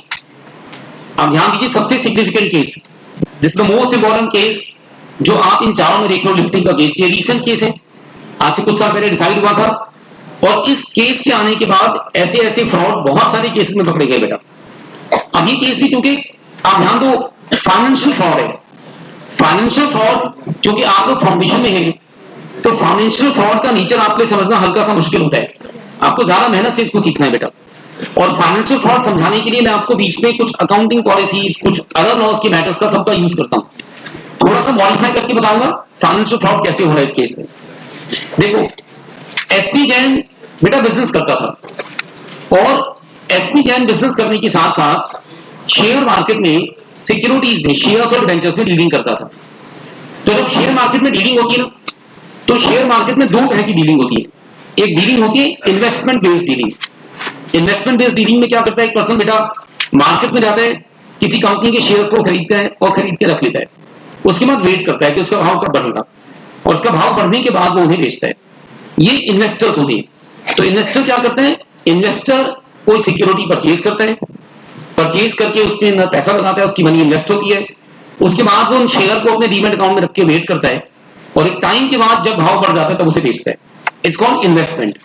आप ध्यान दीजिए, सबसे significant case, this the most important case जो आप इन चारों में देख रहे हो, लिफ्टिंग का केस. ये रीसेंट केस है, आज से कुछ साल पहले डिसाइड हुआ था. और इस केस के आने के बाद ऐसे फ्रॉड बहुत सारे केसेस में पकड़े गए बेटा. अब ये केस भी क्योंकि आप ध्यान दो, फाइनेंशियल फ्रॉड है. फाइनेंशियल फ्रॉड क्योंकि आप लोग फाउंडेशन में हैं, तो फाइनेंशियल फ्रॉड का नेचर आपको समझना हल्का सा मुश्किल होता है. आपको ज्यादा मेहनत से इसको सीखना है बेटा. और फाइनेंशियल फ्रॉड समझाने के लिए मैं आपको बीच में कुछ अकाउंटिंग पॉलिसीज, कुछ अदर लॉज के मैटर्स का सबका यूज करता हूं. थोड़ा सा मॉडिफाई करके बताऊंगा फाइनेंशियल फ्रॉड कैसे हो रहा है इस केस में. देखो, SP जैन बेटा बिजनेस करता था, और SP जैन बिजनेस करने के साथ साथ शेयर मार्केट में, सिक्योरिटीज में, शेयर्स और डिबेंचर्स में डीलिंग करता था. तो जब शेयर मार्केट में डीलिंग होती है ना, तो शेयर मार्केट में दो तरह की डीलिंग होती है. एक डीलिंग होती है investment based dealing. Investment based dealing में क्या करता है, एक पर्सन बेटा मार्केट में जाता है, किसी कंपनी के शेयर्स को खरीदता है और खरीद के रख लेता है, उसके बाद वेट करता है कि उसका भाव कब बढ़ेगा, और उसका भाव बढ़ने के बाद वो उन्हें बेचता है। ये इन्वेस्टर्स होते हैं। तो इन्वेस्टर क्या करते हैं, इन्वेस्टर कोई सिक्योरिटी परचेज करता है, परचेज करके उसमें पैसा लगाता है, उसकी मनी इन्वेस्ट होती है, उसके बाद वो उन शेयर को अपने डीमैट अकाउंट में रख के वेट करता है, और एक टाइम के बाद जब भाव बढ़ जाता है तब उसे बेचता है। It's called investment.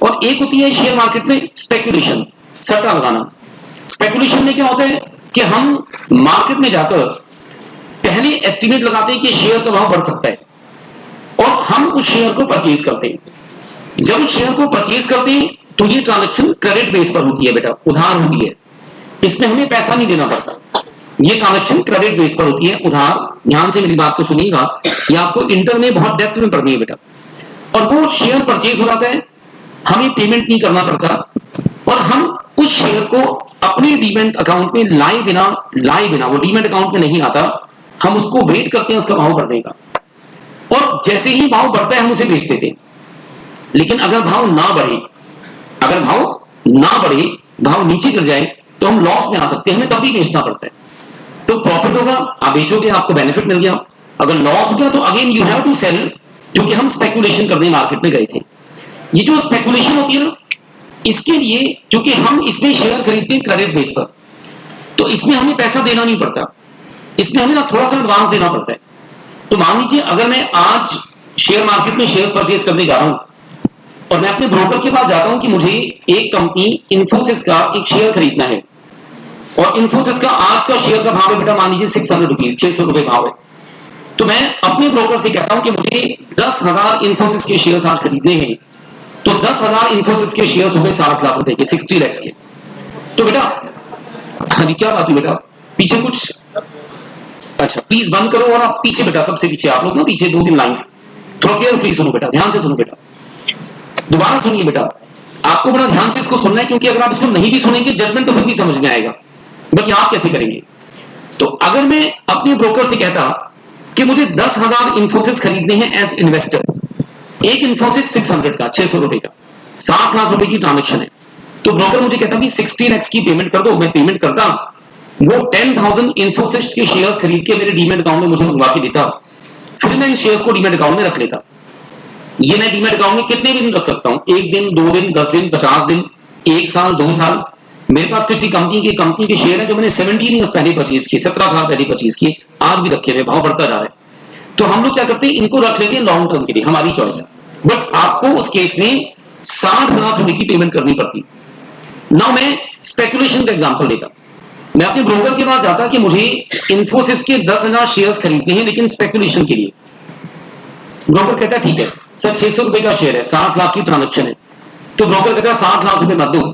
और एक होती है शेयर मार्केट में स्पेकुलेशन, सट्टा लगाना। स्पेकुलेशन में क्या होता है कि हम मार्केट में जाकर पहले एस्टिमेट लगाते हैं कि शेयर का भाव बढ़ सकता है, और हम उस शेयर को परचेज करते हैं। जब उस शेयर को परचेज करते हैं तो ये ट्रांजैक्शन क्रेडिट बेस पर होती है बेटा, उधार होती है, इसमें हमें पैसा नहीं देना पड़ता। ये ट्रांजैक्शन क्रेडिट बेस पर होती है, उधार। ध्यान से मेरी बात को सुनिएगा, ये आपको इंटर में बहुत डेप्थ में पढ़नी है बेटा। और वो शेयर परचेज हो जाता है, हमें पेमेंट नहीं करना पड़ता, और हम उस शेयर को अपने डीमैट अकाउंट में लाए बिना वो डीमैट अकाउंट में नहीं आता, हम उसको वेट करते हैं उसका भाव बढ़ने का, और जैसे ही भाव बढ़ता है हम उसे बेच देते हैं। लेकिन अगर भाव ना बढ़े, भाव नीचे गिर जाए तो हम लॉस में आ सकते हैं, हमें तब भी बेचना पड़ता है। तो प्रॉफिट होगा, आप बेचोगे, आपको बेनिफिट मिल गया। अगर लॉस हो गया तो again you have to sell, क्योंकि हम स्पेकुलेशन करने मार्केट में गए थे। ये जो स्पेकुलेशन होती है ना, इसके लिए क्योंकि हम इसमें शेयर खरीदते हैं क्रेडिट बेस पर, तो इसमें हमें पैसा देना नहीं पड़ता, इसमें हमें ना थोड़ा सा एडवांस देना पड़ता है। तो मान लीजिए अगर मैं आज शेयर मार्केट में शेयर्स परचेज करने जा रहा हूं, और मैं अपने ब्रोकर के पास जाता हूं कि मुझे एक कंपनी इन्फोसिस का एक शेयर खरीदना है, और इन्फोसिस का आज का शेयर का भाव है बेटा मान लीजिए 600 रुपीज, 600 रुपए भाव है। तो मैं अपने ब्रोकर से कहता हूं कि मुझे 10,000 इन्फोसिस के शेयर्स आज खरीदने हैं, तो 10,000 इन्फोसिस के शेयर्स हो गए 7 लाख रुपए के, 60 लैक्स के। तो बेटा अभी क्या बात है बेटा, पीछे कुछ, अच्छा प्लीज बंद करो, और आप पीछे बेटा, सबसे पीछे आप लोग ना, पीछे 2-3 लाइंस, थोड़ा केयरफुली सुनो बेटा, ध्यान से सुनो बेटा, दोबारा सुनिए बेटा, आपको बड़ा ध्यान से इसको सुनना है, क्योंकि अगर आप इसको नहीं भी सुनेंगे जजमेंट तो फिर भी समझ में आएगा, बट आप कैसे करेंगे। तो अगर मैं अपने ब्रोकर से कहता कि मुझे 10,000 इन्फोसिस खरीदने हैं एज इन्वेस्टर, एक इन्फोसिस 600 का, 600 रुपए का, 7 लाख रुपए की ट्रांजेक्शन है, तो ब्रोकर मुझे कहता भी 16x की पेमेंट कर दो, मैं पेमेंट करता, वो 10,000 इन्फोसिस के शेयर्स खरीद के मेरे डीमैट अकाउंट में मुझे मंगवा के देता, फिर मैं इन शेयर्स को डीमैट अकाउंट में रख लेता। ये मैं डीमैट अकाउंट में कितने भी दिन रख सकता हूं, 1 दिन, 2 दिन, 10 दिन, 50 दिन, 1 साल, 2 साल। मेरे पास किसी कंपनी के शेयर है जो मैंने 17 ईयर्स पहले परचेज किए, 17 साल पहले परचेज किए, आज भी रखे हुए, भाव बढ़ता जा रहा है। तो हम लोग क्या करते हैं, इनको रख लेते हैं लॉन्ग टर्म के लिए, हमारी चॉइस। बट आपको उस केस में 60 लाख रुपए की पेमेंट करनी पड़ती। नाउ मैं स्पेकुलेशन का एग्जांपल देता, मैं अपने ब्रोकर के पास जाता कि मुझे इन्फोसिस के 10,000 शेयर्स खरीदने हैं लेकिन स्पेकुलेशन के लिए। ब्रोकर कहता ठीक है सर, 600 रुपए का शेयर है, 7 लाख की ट्रांजेक्शन है, तो ब्रोकर कहता 7 लाख रुपए मत दो,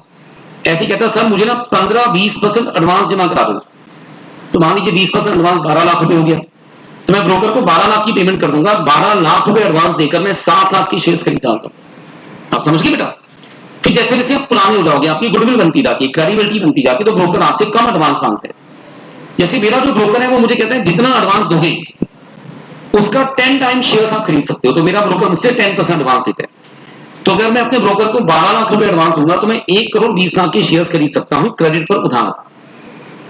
ऐसे कहता सर मुझे ना 15-20% एडवांस जमा करा दो। तो मान लीजिए 20% एडवांस 12 लाख रुपए हो गया, तो मैं ब्रोकर को 12 लाख की पेमेंट कर दूंगा, 12 लाख रुपए एडवांस देकर मैं 7 लाख की शेयर्स खरीद डालता हूं। आप समझ गए बेटा। फिर जैसे जैसे आप पुराने हो जाओगे, आपकी गुडविल बनती जाती है, क्रेडिबिलिटी बनती जाती है, तो ब्रोकर आपसे कम एडवांस मांगते हैं। जैसे मेरा जो ब्रोकर है वो मुझे कहता है जितना एडवांस दोगे उसका 10 टाइम शेयर्स आप खरीद सकते हो, तो मेरा ब्रोकर मुझसे 10% एडवांस देता है। तो अगर मैं अपने ब्रोकर को 12 लाख रुपए एडवांस दूंगा तो मैं 1 करोड़ 20 लाख के शेयर्स खरीद सकता हूं क्रेडिट पर उधार।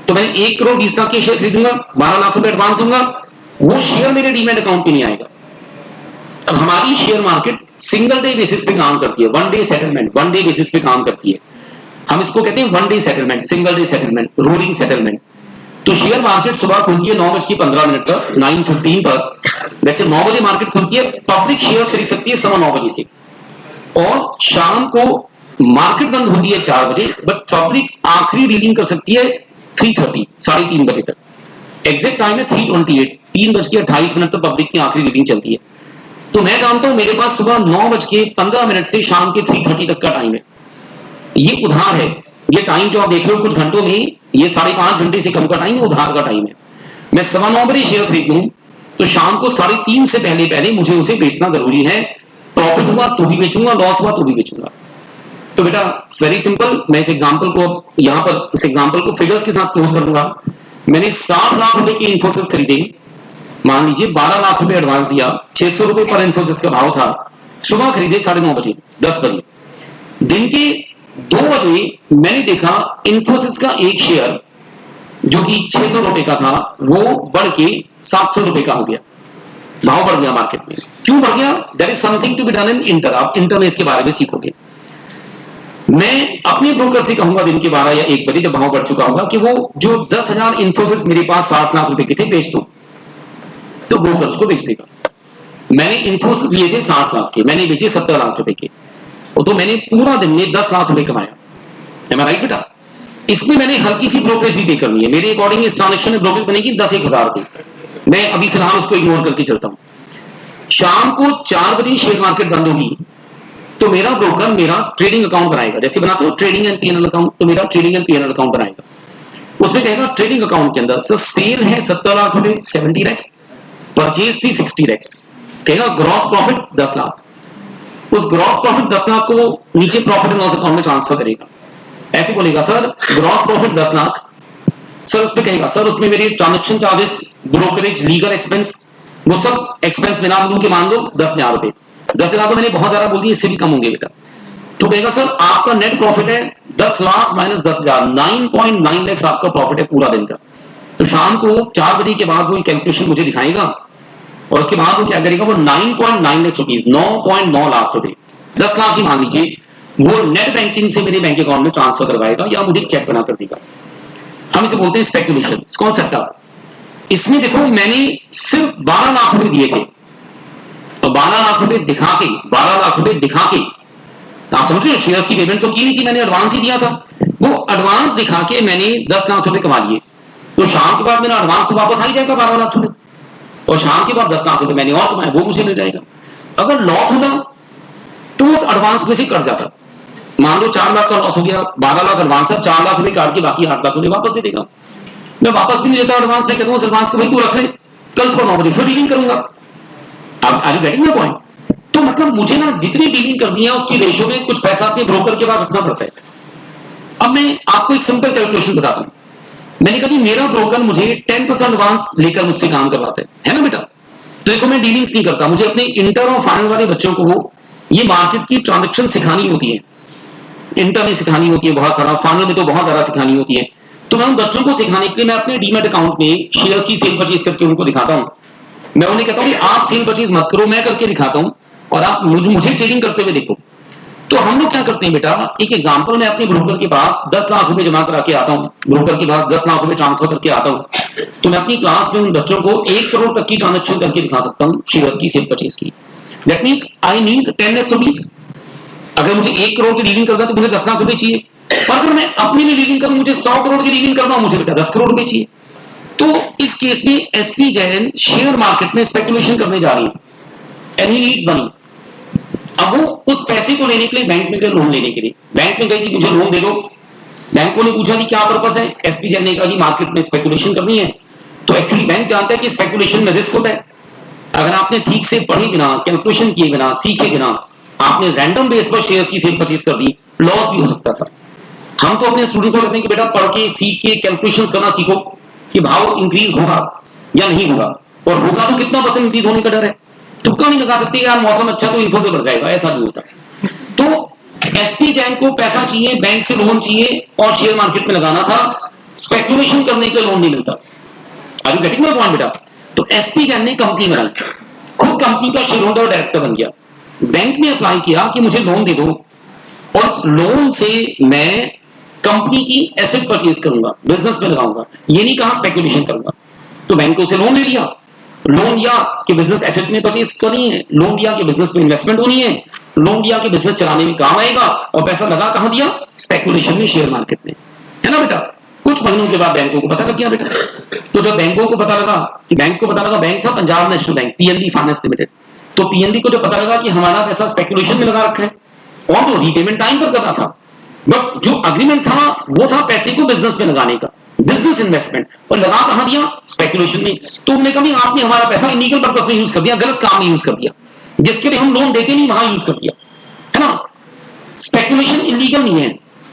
तो मैं 1 करोड़ 20 लाख के शेयर खरीदूंगा, 12 लाख रुपए एडवांस दूंगा, वो शेयर मेरे डीमैट अकाउंट पे नहीं आएगा। अब हमारी share market single day basis पे काम करती है, one day settlement, one day basis पे काम करती है। हम इसको कहते हैं one day settlement, single day settlement, rolling settlement. तो शेयर मार्केट सुबह खुलती है 9:15 पर, 9:15 पर, वैसे 9 बजे मार्केट खुलती है, पब्लिक शेयर्स खरीद सकती है 9:15 बजे से, और शाम को मार्केट बंद होती है 4 बजे, बट पब्लिक आखिरी डीलिंग कर सकती है 3:30, 3:30 बजे तक। एग्जैक्ट टाइम है 3:28, 3:28 तक पब्लिक की आखिरी डीलिंग चलती है। तो मैं जानता हूं मेरे पास सुबह 9:15 से शाम के 3:30 तक का टाइम है, ये उधार है। ये टाइम जो आप देख रहे हो कुछ घंटों में, ये 5.5 घंटे से कम का टाइम है, उधार का टाइम है। मैं 9:15 बजे शेयर खरीद लूं तो शाम को 3:30 से पहले मुझे उसे बेचना जरूरी है। प्रॉफिट हुआ तो भी बेचूंगा, लॉस हुआ तो भी बेचूंगा। तो बेटा इट्स वेरी सिंपल। मैं इस एग्जांपल को यहां पर, इस एग्जांपल को फिगर्स के साथ क्लोज कर दूंगा। मैंने 7 लाख रुपए की इन्फोसिस खरीदे, मान लीजिए 12 लाख रुपए एडवांस दिया, 600 रुपए पर इन्फोसिस का भाव था, सुबह खरीदे 9:30 बजे, 10 बजे, दिन के 2 बजे मैंने देखा इन्फोसिस का एक शेयर जो कि 600 रुपए का था वो बढ़ के 700 रुपए का हो गया, भाव बढ़ गया मार्केट में। क्यों बढ़ गया? There is something to be done in inter, आप इंटर में इसके बारे में सीखोगे। मैं अपने ब्रोकर से कहूंगा दिन के 12 या 1 बजे जब भाव बढ़ चुका होगा कि वो जो 10,000 इन्फोसिस मेरे पास 7 लाख रुपए के थे बेच दो, तो ब्रोकर उसको बेच देगा। मैंने इन्फोसिस लिए थे 60 लाख के, मैंने बेचे 70 लाख रुपए के, तो मैंने पूरा दिन में 10 लाख रुपए कमाया। Am I right बेटा? इसमें मैंने हल्की सी ब्रोकरेज भी पे करनी है, मेरे अकॉर्डिंग इस ट्रांजेक्शन में ब्रोकरेज बनेगी 10,000 रुपए। मैं अभी फिलहाल उसको इग्नोर करके चलता हूं। शाम को 4 बजे शेयर मार्केट बंद होगी तो मेरा ब्रोकर मेरा ट्रेडिंग अकाउंट बनाएगा, जैसे बनाते हो ट्रेडिंग एंड पीएनएल अकाउंट, तो मेरा ट्रेडिंग एंड पीएनएल अकाउंट बनाएगा। उसमें कहेगा ट्रेडिंग अकाउंट के अंदर सर सेल है 70 लाख रुपए 70 लैक्स, परचेज थी 60 लैक्स, कहेगा ग्रॉस प्रॉफिट 10 लाख। उस ग्रॉस प्रॉफिट 10 लाख को वो नीचे प्रॉफिट एंड लॉस अकाउंट में ट्रांसफर करेगा। ऐसे बोलेगा sir gross profit 10 lakh, sir उसमें कहेगा सर उसमें मेरे transaction charges, brokerage, legal expense, वो सब एक्सपेंस बिना बोल के मान लो 10,000 रुपए। 10,000 तो मैंने बहुत ज्यादा बोल दिया, इससे भी कम होंगे बेटा। तो कहेगा सर आपका नेट प्रॉफिट है 10 लाख माइनस 10,000, 9.9 लाख आपका प्रॉफिट है पूरा दिन का। तो शाम को 4 बजे के बाद वो कैलकुलेशन मुझे दिखाएगा और उसके बाद वो क्या करेगा, वो 9.9 लाख रुपीज, 9.9 लाख रुपए, 10 लाख ही मान लीजिए, वो नेट बैंकिंग से मेरे बैंक अकाउंट में ट्रांसफर करवाएगा या मुझे चेक बना कर देगा। हम इसे बोलते हैं स्पेकुलेशन, कॉन्सेप्ट। आप इसमें देखो मैंने सिर्फ 12 लाख रुपए दिए थे, तो 12 लाख रुपए दिखा के, 12 लाख रुपए दिखा के, आप समझ रहे हो, शेयर्स की पेमेंट तो की नहीं थी, मैंने एडवांस ही दिया था। वो एडवांस दिखा के मैंने 10 लाख रुपए कमा लिए, तो शाम के बाद मेरा एडवांस तो वापस आ ही जाएगा 12 लाख रुपए, और शाम के बाद 10 लाख रुपए मैंने और कमाए, वो मुझे मिल जाएगा। अगर लॉस होता तो उस एडवांस में से कट जाता। मान लो 4 लाख का लॉस हो गया, 12 लाख एडवांस है, 4 लाख रुपए काट के बाकी 8 लाख रुपए वापस दे देगा। मैं वापस भी नहीं देता एडवांस, मैं कहता हूँ एडवांस को भाई तू रख ले, कल सुबह 9 बजे फिर डीलिंग करूंगा। Are you getting my point? तो मतलब मुझे ना जितनी डीलिंग करनी है उसकी रेशियो में कुछ पैसा अपने ब्रोकर के पास रखना पड़ता है। अब मैं आपको एक सिंपल कैलकुलेशन बताता हूं। मैंने कहा मेरा ब्रोकर मुझे 10% एडवांस लेकर मुझसे काम करवाता है ना बेटा। तो देखो मैं डीलिंग्स नहीं करता, मुझे अपने इंटर और फाइनल वाले बच्चों को ये मार्केट की ट्रांजेक्शन सिखानी होती है। इंटर में सिखानी होती है बहुत सारा, फाइनल में तो बहुत ज्यादा सिखानी होती है। तो मैं उन बच्चों को सिखाने के लिए मैं अपने डीमैट अकाउंट में शेयर्स की सेल परचेज करके उनको दिखाता हूं। मैं उन्हें कहता हूं कि आप सेल परचेज मत करो, मैं करके दिखाता हूं और आप मुझे ट्रेडिंग करते हुए देखो। तो हम लोग क्या करते हैं बेटा, एक एग्जांपल, मैं अपने ब्रोकर के पास 10 लाख रुपए जमा करा के आता हूं, ब्रोकर के पास 10 लाख रुपए ट्रांसफर करके आता हूं, तो मैं अपनी क्लास में उन बच्चों को 1 करोड़ तक की ट्रांजेक्शन करके दिखा सकता हूं शेयर्स की सेल परचेज की। That means I need 10 lakh rupees. अगर मुझे 1 करोड़ की डीलिंग करना तो मुझे 10 लाख रुपए चाहिए, और अगर मैं अपने लिए डीलिंग करूं, मुझे 100 करोड़ की डीलिंग करना, मुझे बेटा 10 करोड़ रुपए चाहिए। तो इस केस में एसपी जैन शेयर मार्केट में स्पेकुलेशन करने जा रही है एंड ही नीड्स मनी। अब वो उस पैसे को लेने के लिए बैंक में गए, लोन लेने के लिए बैंक में गए कि मुझे लोन दे दो। बैंकों ने पूछा कि क्या पर्पस है, एसपी जैन ने कहा कि मार्केट में स्पेकुलेशन करनी है। तो एक्चुअली बैंक जानता है कि स्पेकुलेशन में रिस्क होता है। अगर आपने ठीक से पढ़े बिना, कैलकुलेशन किए बिना, सीखे बिना आपने रैंडम बेस पर शेयर्स की सेल परचेज कर दी, लॉस भी हो सकता था। हम तो अपने स्टूडेंट को कहते हैं कि बेटा पढ़ के सीख के कैलकुलेशंस करना सीखो कि भाव इंक्रीज होगा या नहीं होगा, और होगा तो कितना परसेंट इंक्रीज होने का डर है। तुक्का नहीं लगा सकते यार मौसम अच्छा तो इन्फो से बढ़ जाएगा, ऐसा नहीं होता। तो एसपी जैन को पैसा चाहिए, बैंक से लोन चाहिए और शेयर मार्केट में लगाना था, स्पेकुलेशन करने के लोन नहीं मिलता। Are you getting my point बेटा? तो एसपी जैन ने कंपनी बनाई, खुद कंपनी का शेयर होल्डर और डायरेक्टर बन गया, बैंक में अप्लाई किया कि मुझे लोन दे दो और इस लोन से मैं कंपनी की एसेट परचेज करूंगा, बिजनेस में लगाऊंगा, ये नहीं कहा स्पेकुलेशन करूंगा। तो बैंक को उसे लोन ले लिया, लोन दिया कि बिजनेस एसेट में परचेज करनी है, लोन दिया कि बिजनेस में इन्वेस्टमेंट होनी है, लोन दिया कि बिजनेस चलाने में काम आएगा, और पैसा लगा कहां दिया, स्पेकुलेशन में, शेयर मार्केट में, है ना बेटा। कुछ महीनों के बाद बैंकों को पता लग गया बेटा। तो जब बैंकों को पता लगा, कि बैंक को पता लगा, बैंक था Punjab national bank, PNB finance limited. तो पीएनबी को जब पता लगा कि हमारा पैसा स्पेकुलेशन में लगा रखा है और तो रीपेमेंट टाइम पर करना था, बट जो अग्रीमेंट था वो था पैसे को बिजनेस में लगाने का, बिजनेस इन्वेस्टमेंट, और लगा कहां दिया, स्पेकुलेशन में। तो उन्होंने कहा आपने हमारा पैसा इलीगल पर्पस में यूज कर दिया, गलत काम में यूज कर दिया, जिसके लिए हम लोन देते नहीं वहां यूज कर दिया, है ना। स्पेकुलेशन इलीगल नहीं है,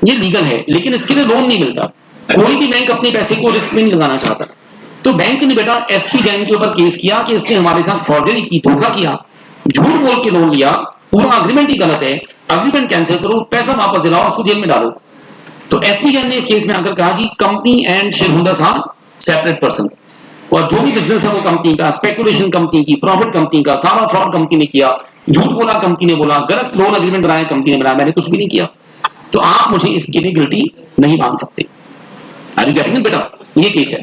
ये लीगल है, लेकिन इसके लिए लोन नहीं मिलता। कोई भी बैंक अपने पैसे को रिस्क में नहीं लगाना चाहता। तो बैंक ने बेटा एसपी जैन के ऊपर केस किया कि इसने हमारे साथ फॉर्जरी की, धोखा किया, झूठ बोल के लोन लिया पूरा अग्रीमेंट ही गलत है, अग्रीमेंट कैंसिल करो, पैसा वापस दिलाओ, उसको जेल में डालो। तो एसपी जैन ने इस केस में आकर कहा कि company and share holders are separate persons, और जो भी बिजनेस है वो कंपनी का, स्पेकुलेशन कंपनी की, प्रॉफिट कंपनी का, सारा फ्रॉड कंपनी ने किया, झूठ बोला कंपनी ने बोला, गलत लोन एग्रीमेंट बनाया कंपनी ने बनाया, मैंने कुछ भी नहीं किया, तो आप मुझे इसके लिए गिल्टी नहीं मान सकते। आर यू गेटिंग इट बेटा? ये केस है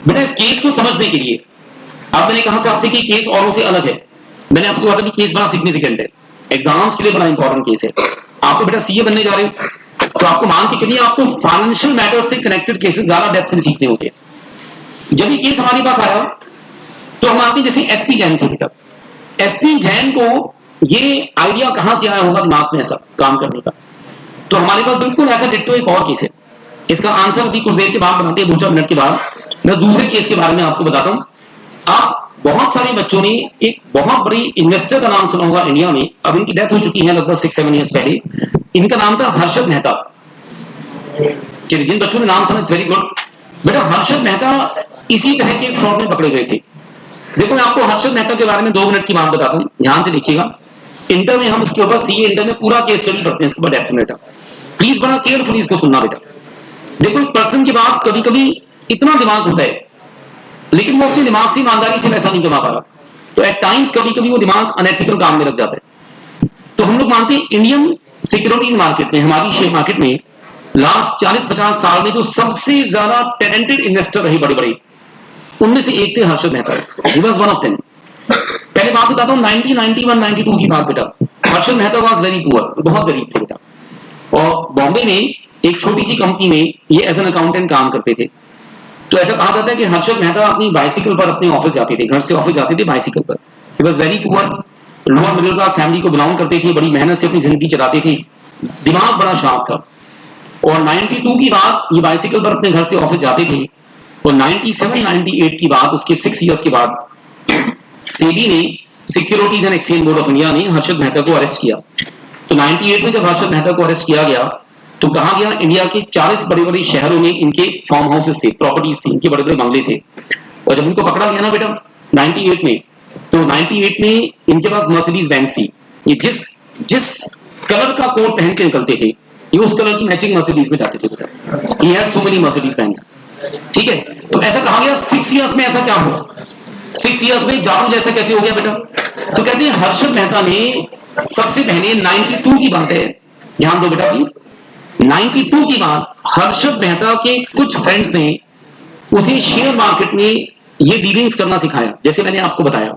बेटा। इस केस को समझने के लिए अब मैंने कहा आपसे कि केस औरों से अलग है, मैंने आपको कहा था कि केस बड़ा सिग्निफिकेंट है, एग्जाम्स के लिए बड़ा इंपॉर्टेंट केस है। आप तो बेटा सीए बनने जा रहे हो, तो आपको मान के चलिए आपको फाइनेंशियल मैटर्स से कनेक्टेड केसेस ज्यादा डेप्थ में सीखने होते हैं। जब ये केस हमारे पास आया तो हम आते हैं जैसे एसपी जैन थे बेटा, एसपी जैन को ये आइडिया कहां से आया होगा दिमाग में ऐसा काम करने का, तो हमारे पास बिल्कुल ऐसा डिट्टो एक और केस है। इसका आंसर अभी कुछ देर के बाद बनाते हैं, 2-4 मिनट के बाद मैं दूसरे केस के बारे में आपको बताता हूं। आप बहुत सारे बच्चों ने एक बहुत बड़ी इन्वेस्टर का नाम सुना होगा इंडिया में, अब इनकी डेथ हो चुकी है लगभग 6-7 ईयर्स पहले, इनका नाम था हर्षद मेहता। चलिए, जिन बच्चों ने नाम सुना, इट्स वेरी गुड बेटा। हर्षद मेहता इसी तरह के फ्रॉड में पकड़े गए थे। देखो, मैं आपको हर्षद मेहता के बारे में 2 मिनट की बात बताता हूं, ध्यान से देखिएगा। इंटर में हम इसके ऊपर सीए इंटर में पूरा केस स्टडी पढ़ते हैं इसके ऊपर डेप्थ में बेटा, प्लीज बड़ा केयरफुली इसको सुनना बेटा। देखो, एक पर्सन के पास कभी कभी इतना दिमाग होता है लेकिन वो अपने दिमाग से ईमानदारी से पैसा नहीं कमा पा रहा, तो एट टाइम्स कभी कभी वो दिमाग अनएथिकल काम में लग जाता है। तो हम लोग मानते हैं इंडियन सिक्योरिटीज मार्केट में, हमारी शेयर मार्केट में लास्ट 40-50 साल में जो सबसे ज्यादा टैलेंटेड इन्वेस्टर रहे बड़े बड़े, उनमें से एक थे Harshad Mehta, he was one of them. पहले बात बताता हूं 1991-92 की बात बेटा। Harshad Mehta was very poor, बहुत गरीब थे बेटा, और बॉम्बे में एक छोटी सी कंपनी में ये एज एन अकाउंटेंट काम करते थे। तो ऐसा कहा जाता है कि हर्षद मेहता अपनी बाइसिकल पर अपने ऑफिस जाते थे, घर से ऑफिस जाते थे बाइसिकल पर। He was very poor, lower middle class family को बिलोंग करते थे, बड़ी मेहनत से अपनी जिंदगी चलाते थे, दिमाग बड़ा शार्प था। और 92 की बात ये बाइसिकल पर अपने घर से ऑफिस जाते थे, और 97-98 की बात, उसके 6 इयर्स के बाद सेबी ने, securities and exchange board of India ने हर्षद मेहता को अरेस्ट किया। तो 98 में जब हर्षद मेहता को अरेस्ट किया गया तो कहा गया इंडिया के 40 बड़े बड़े शहरों में इनके फार्म हाउसेस थे, प्रॉपर्टीज थी, इनके बड़े बड़े बंगले थे। और जब इनको पकड़ा गया ना बेटा 98 में, तो 98 में इनके पास मर्सिडीज बेंज थी। ये जिस कलर का कोट पहन के निकलते थे, ये उस कलर की मैचिंग मर्सिडीज में जाते थे बेटा। He had so many Mercedes Benz, ठीक है। तो ऐसा कहा गया 6 इयर्स में ऐसा क्या हुआ, 6 इयर्स में जादू जैसा कैसे हो गया बेटा। तो कहते हैं हर्षद मेहता ने सबसे पहले 92 की बात है, ध्यान दो बेटा प्लीज, 92 की बात, हर्षद मेहता के कुछ फ्रेंड्स ने उसे शेयर मार्केट में ये डीलिंग्स करना सिखाया, जैसे मैंने आपको बताया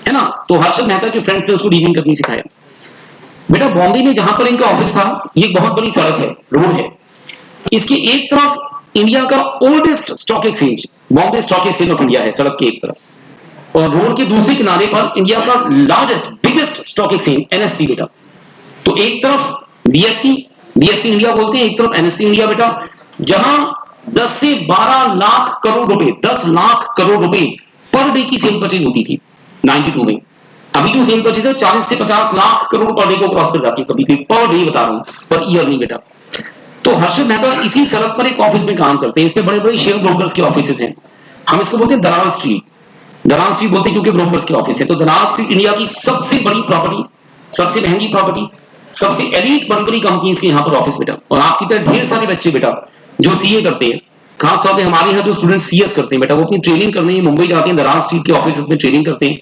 है ना। तो हर्षद मेहता के फ्रेंड्स ने उसको डीलिंग करनी सिखाया बेटा। बॉम्बे में जहां पर इनका ऑफिस था, ये बहुत बड़ी सड़क है, रोड है, इसकी एक तरफ इंडिया का oldest stock exchange Bombay stock exchange of India है, सड़क के एक तरफ, और रोड के दूसरे किनारे पर इंडिया का largest biggest stock exchange NSC बेटा। तो एक तरफ बीएससी इंडिया बोलते हैं, एक तरफ एनएससी इंडिया बेटा, जहां 10 से 12 लाख करोड़ रुपए, 10 लाख करोड़ रुपए पर डे की सेल परचेज होती थी 92 में। अभी जो सेल परचेज है 40 से 50 लाख करोड़ पर डे को क्रॉस कर जाती है, कभी कभी पर डे बता रहा हूं, पर ईयर नहीं बेटा। तो हर्षद मेहता इसी सड़क पर एक ऑफिस में काम करते हैं, इसमें बड़े बड़े शेयर ब्रोकर्स के ऑफिस हैं, हम इसको बोलते हैं दलाल स्ट्रीट। दलाल स्ट्रीट बोलते हैं क्योंकि ब्रोकर्स के ऑफिस है। तो दलाल स्ट्रीट इंडिया की सबसे बड़ी प्रॉपर्टी, सबसे महंगी प्रॉपर्टी, सबसे एलीट बड़ी बड़ी कंपनीज के यहाँ पर ऑफिस बेटा। और आपकी तरह ढेर सारे बच्चे बेटा जो सीए करते हैं, खासतौर पे हमारे यहाँ जो स्टूडेंट सीएस करते हैं बेटा, वो अपनी ट्रेनिंग करने मुंबई जाते हैं, दलाल स्ट्रीट के ऑफिस में ट्रेनिंग करते हैं,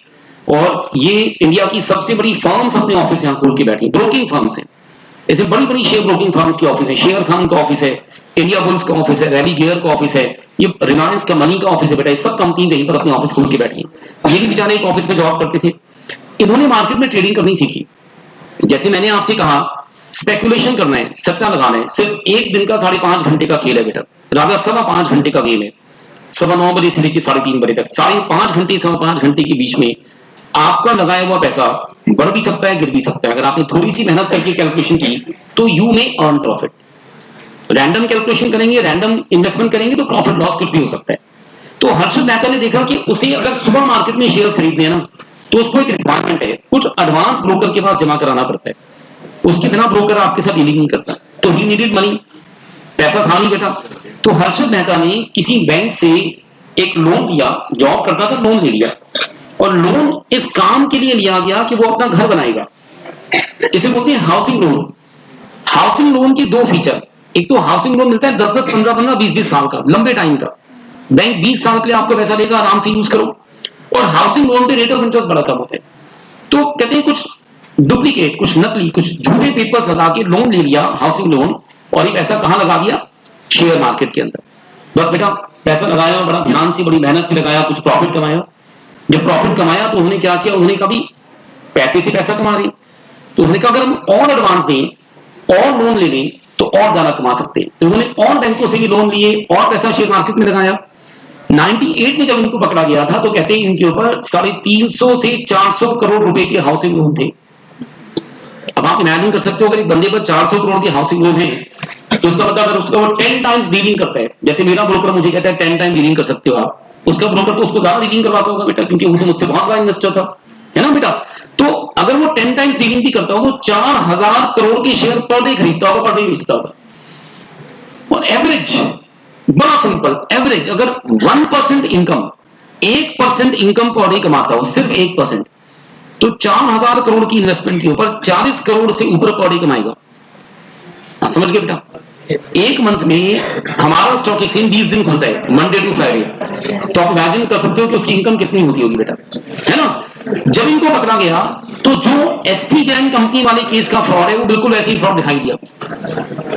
और ये इंडिया की सबसे बड़ी फर्म्स अपने ऑफिस यहाँ खोल के बैठी हैं, ब्रोकिंग फर्म्स हैं, ऐसे बड़ी बड़ी शेयर ब्रोकिंग फर्म्स के ऑफिस है, शेयर खान का ऑफिस है, इंडिया बुल्स का ऑफिस है, रैली गेयर का ऑफिस है, ये रिलायंस का मनी का ऑफिस है बेटा। ये सब कंपनीज यहीं पर अपने ऑफिस खोल के बैठी हैं। ये भी बेचारे एक ऑफिस में जॉब करते थे, इन्होंने मार्केट में ट्रेडिंग करनी सीखी। जैसे मैंने आपसे कहा स्पेकुलेशन करना है, सट्टा लगाना है, सिर्फ एक दिन का 5.5 घंटे का खेल है बेटा, राजा 5.25 घंटे का गेम है, 9:15 बजे से लेकर 3:30 बजे तक, 5.5 घंटे 5.25 घंटे के बीच में आपका लगाया हुआ पैसा बढ़ भी सकता है, गिर भी सकता है। अगर आपने थोड़ी सी मेहनत करके कैलकुलेशन की तो यू में अर्न प्रॉफिट। रैंडम कैलकुलेशन करेंगे, रैंडम इन्वेस्टमेंट करेंगे तो प्रॉफिट लॉस कुछ भी हो सकता है। तो हर्षद मेहता ने देखा कि उसे अगर सुबह मार्केट में शेयर्स खरीदने हैं ना, तो उसको एक रिक्वायरमेंट है, कुछ एडवांस ब्रोकर के पास जमा कराना पड़ता है, उसके बिना ब्रोकर आपके साथ डीलिंग नहीं करता। तो ही नीडेड मनी, पैसा था नहीं बेटा। तो हर्षद मेहता ने किसी बैंक से एक लोन लिया, जॉब करता था, लोन ले लिया, और लोन इस काम के लिए लिया गया कि वो अपना घर बनाएगा। इसे बोलते हैं हाउसिंग लोन। हाउसिंग लोन के दो फीचर, एक तो हाउसिंग लोन मिलता है 10-10, 15-15, 20-20 साल का, लंबे टाइम का, बैंक 20 साल के लिए आपको पैसा देगा, आराम से यूज करो। और हाउसिंग लोन पे रेट ऑफ इंटरेस्ट बड़ा कम होता है। तो कहते हैं कुछ डुप्लीकेट, कुछ नकली, कुछ झूठे पेपर्स लगा के लोन ले लिया हाउसिंग लोन, और ये पैसा कहां लगा दिया? शेयर मार्केट के अंदर। बस बेटा पैसा लगाया, बड़ा ध्यान से, बड़ी मेहनत से लगाया, कुछ प्रॉफिट कमाया। जब प्रॉफिट कमाया तो उन्होंने क्या किया? उन्होंने कभी पैसे से पैसा कमा रहे, तो उन्होंने कहा अगर हम और एडवांस दें और लोन ले लें तो और ज्यादा कमा सकते हैं। तो उन्होंने और बैंकों से भी लोन लिए और पैसा शेयर मार्केट में लगाया। 98 में जब इनको पकड़ा गया था तो कहते हैं इनके ऊपर 350 से 400 करोड़ रुपए के हाउसिंग लोन थे। अब आप इमेजिन कर सकते हो अगर एक बंदे पर 400 करोड़ के हाउसिंग लोन है तो उसका मतलब अगर उसका वो 10 टाइम्स डीलिंग करता है, जैसे मेरा ब्रोकर मुझे कहता है 10 टाइम डीलिंग कर सकते हो आप, उसका ब्रोकर तो उसको ज्यादा डीलिंग करवाता होगा बेटा, क्योंकि वो तो मुझसे बहुत बड़ा इन्वेस्टर था, है ना बेटा। तो अगर वो 10 टाइम्स डीलिंग भी करता होगा तो 4000 करोड़ के शेयर पर डे खरीदता होगा, पर डे बेचता होगा। और एवरेज, बड़ा सिंपल, एवरेज अगर 1% इनकम, 1% इनकम पर डे कमाता हो, सिर्फ 1%, तो 4000 करोड़ की इन्वेस्टमेंट के ऊपर 40 करोड़ से ऊपर पर डे कमाएगा। समझ गए बेटा? एक मंथ में हमारा स्टॉक एक्सचेंज 20 दिन खुलता है, मंडे टू फ्राइडे। तो आप इमेजिन कर सकते हो कि उसकी इनकम कितनी होती होगी बेटा, है ना। जब इनको पकड़ा गया तो जो एसपी जैन कंपनी वाले केस का फ्रॉड है वो बिल्कुल ऐसे ही फ्रॉड दिखाई दिया।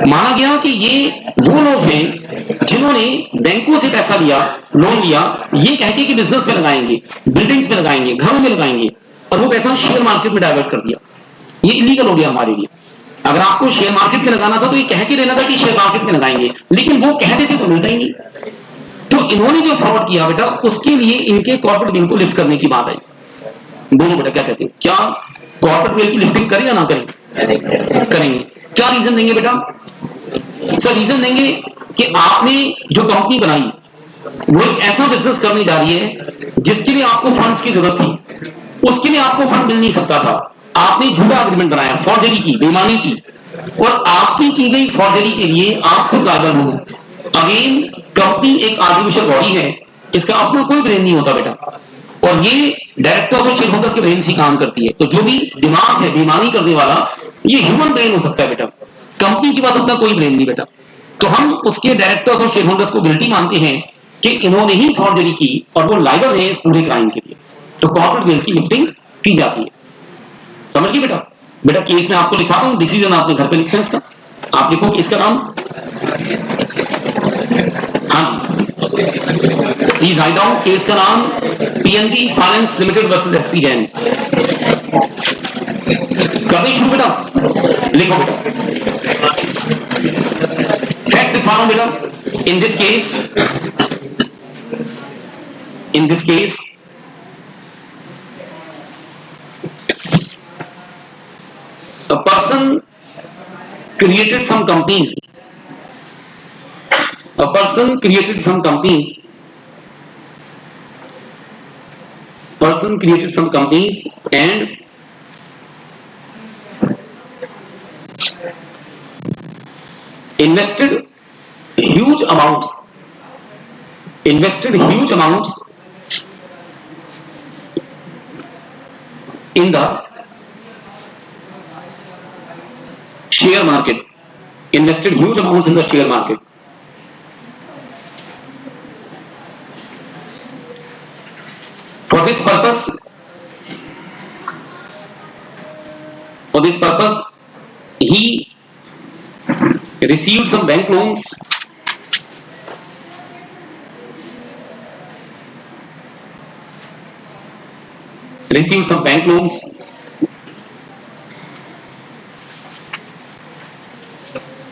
माना गया कि ये वो लोग हैं जिन्होंने बैंकों से पैसा लिया, लोन लिया, ये कह के कि बिजनेस में लगाएंगे, बिल्डिंग्स में लगाएंगे, घरों में लगाएंगे, और वो पैसा शेयर मार्केट में डाइवर्ट कर दिया। ये इलीगल हो गया हमारे लिए। अगर आपको शेयर मार्केट में लगाना था तो ये कह के लेना था कि शेयर मार्केट में लगाएंगे, लेकिन वो कह देते तो मिलता ही नहीं। तो इन्होंने जो फ्रॉड किया बेटा, उसके लिए इनके कॉर्पोरेट बिल को लिफ्ट करने की बात आई। बोलो बेटा क्या कहते हैं, क्या कॉर्पोरेट बिल की लिफ्टिंग करें या ना करें? करेंगे। क्या रीजन देंगे बेटा? सर रीजन देंगे कि आपने जो कंपनी बनाई वो एक ऐसा बिजनेस करने जा रही है जिसके लिए आपको फंड्स की जरूरत थी, उसके लिए आपको फंड मिल नहीं सकता था। आपने झूठा एग्रीमेंट बनाया, फॉर्जरी की, बेईमानी की, और आपकी की गई फॉर्जरी के लिए आप खुद लायबल हो। अगेन कंपनी एक आर्टिफिशियल बॉडी है, इसका अपना कोई ब्रेन नहीं होता बेटा, और ये डायरेक्टर्स और शेयर होल्डर्स के ब्रेन से काम करती है। तो जो भी दिमाग है बेईमानी करने वाला, ये ह्यूमन ब्रेन हो सकता है बेटा, कंपनी के पास अपना कोई ब्रेन नहीं बेटा। तो हम उसके डायरेक्टर्स और शेयर होल्डर्स को गिल्टी मानते हैं कि इन्होंने ही फॉर्जरी की और वो लायबल है इस पूरे क्राइम के लिए। तो कॉर्पोरेट वेल्थ की लिफ्टिंग की जाती है। समझ गए बेटा? बेटा केस में आपको लिखा दूं, डिसीजन आपने घर पे लिखना है इसका। आप लिखो केस का नाम। हाँ जी, प्लीज राइट डाउन केस का नाम, PNB finance limited versus SP Jain. कर दें शुरू बेटा? लिखो बेटा, फैक्ट्स लिखवा रहा हूं बेटा। In this case a person created some companies, a person created some companies, person created some companies and invested huge amounts in the share market, invested huge amounts in the share market. For this purpose, he received some bank loans,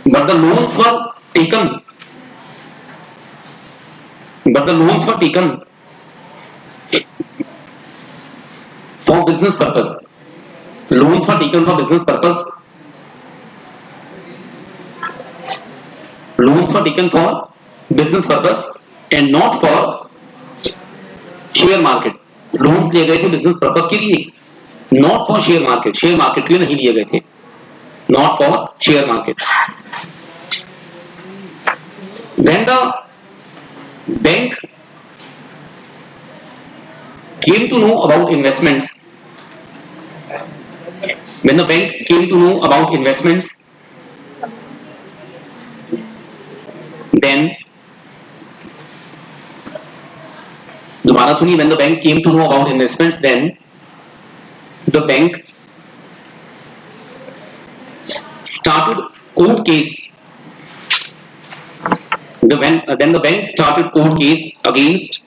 but the loans were taken for business purpose. Loans were taken for business purpose. Loans were taken for business purpose and not for share market. Loans लिए गए थे business purpose के लिए, not for share market. Share market के लिए नहीं लिए गए थे, not for share market. When the bank came to know about investments, When the bank came to know about investments, then दोबारा सुनिए, when the bank came to know about investments, then the bank started court case. Then the bank started court case against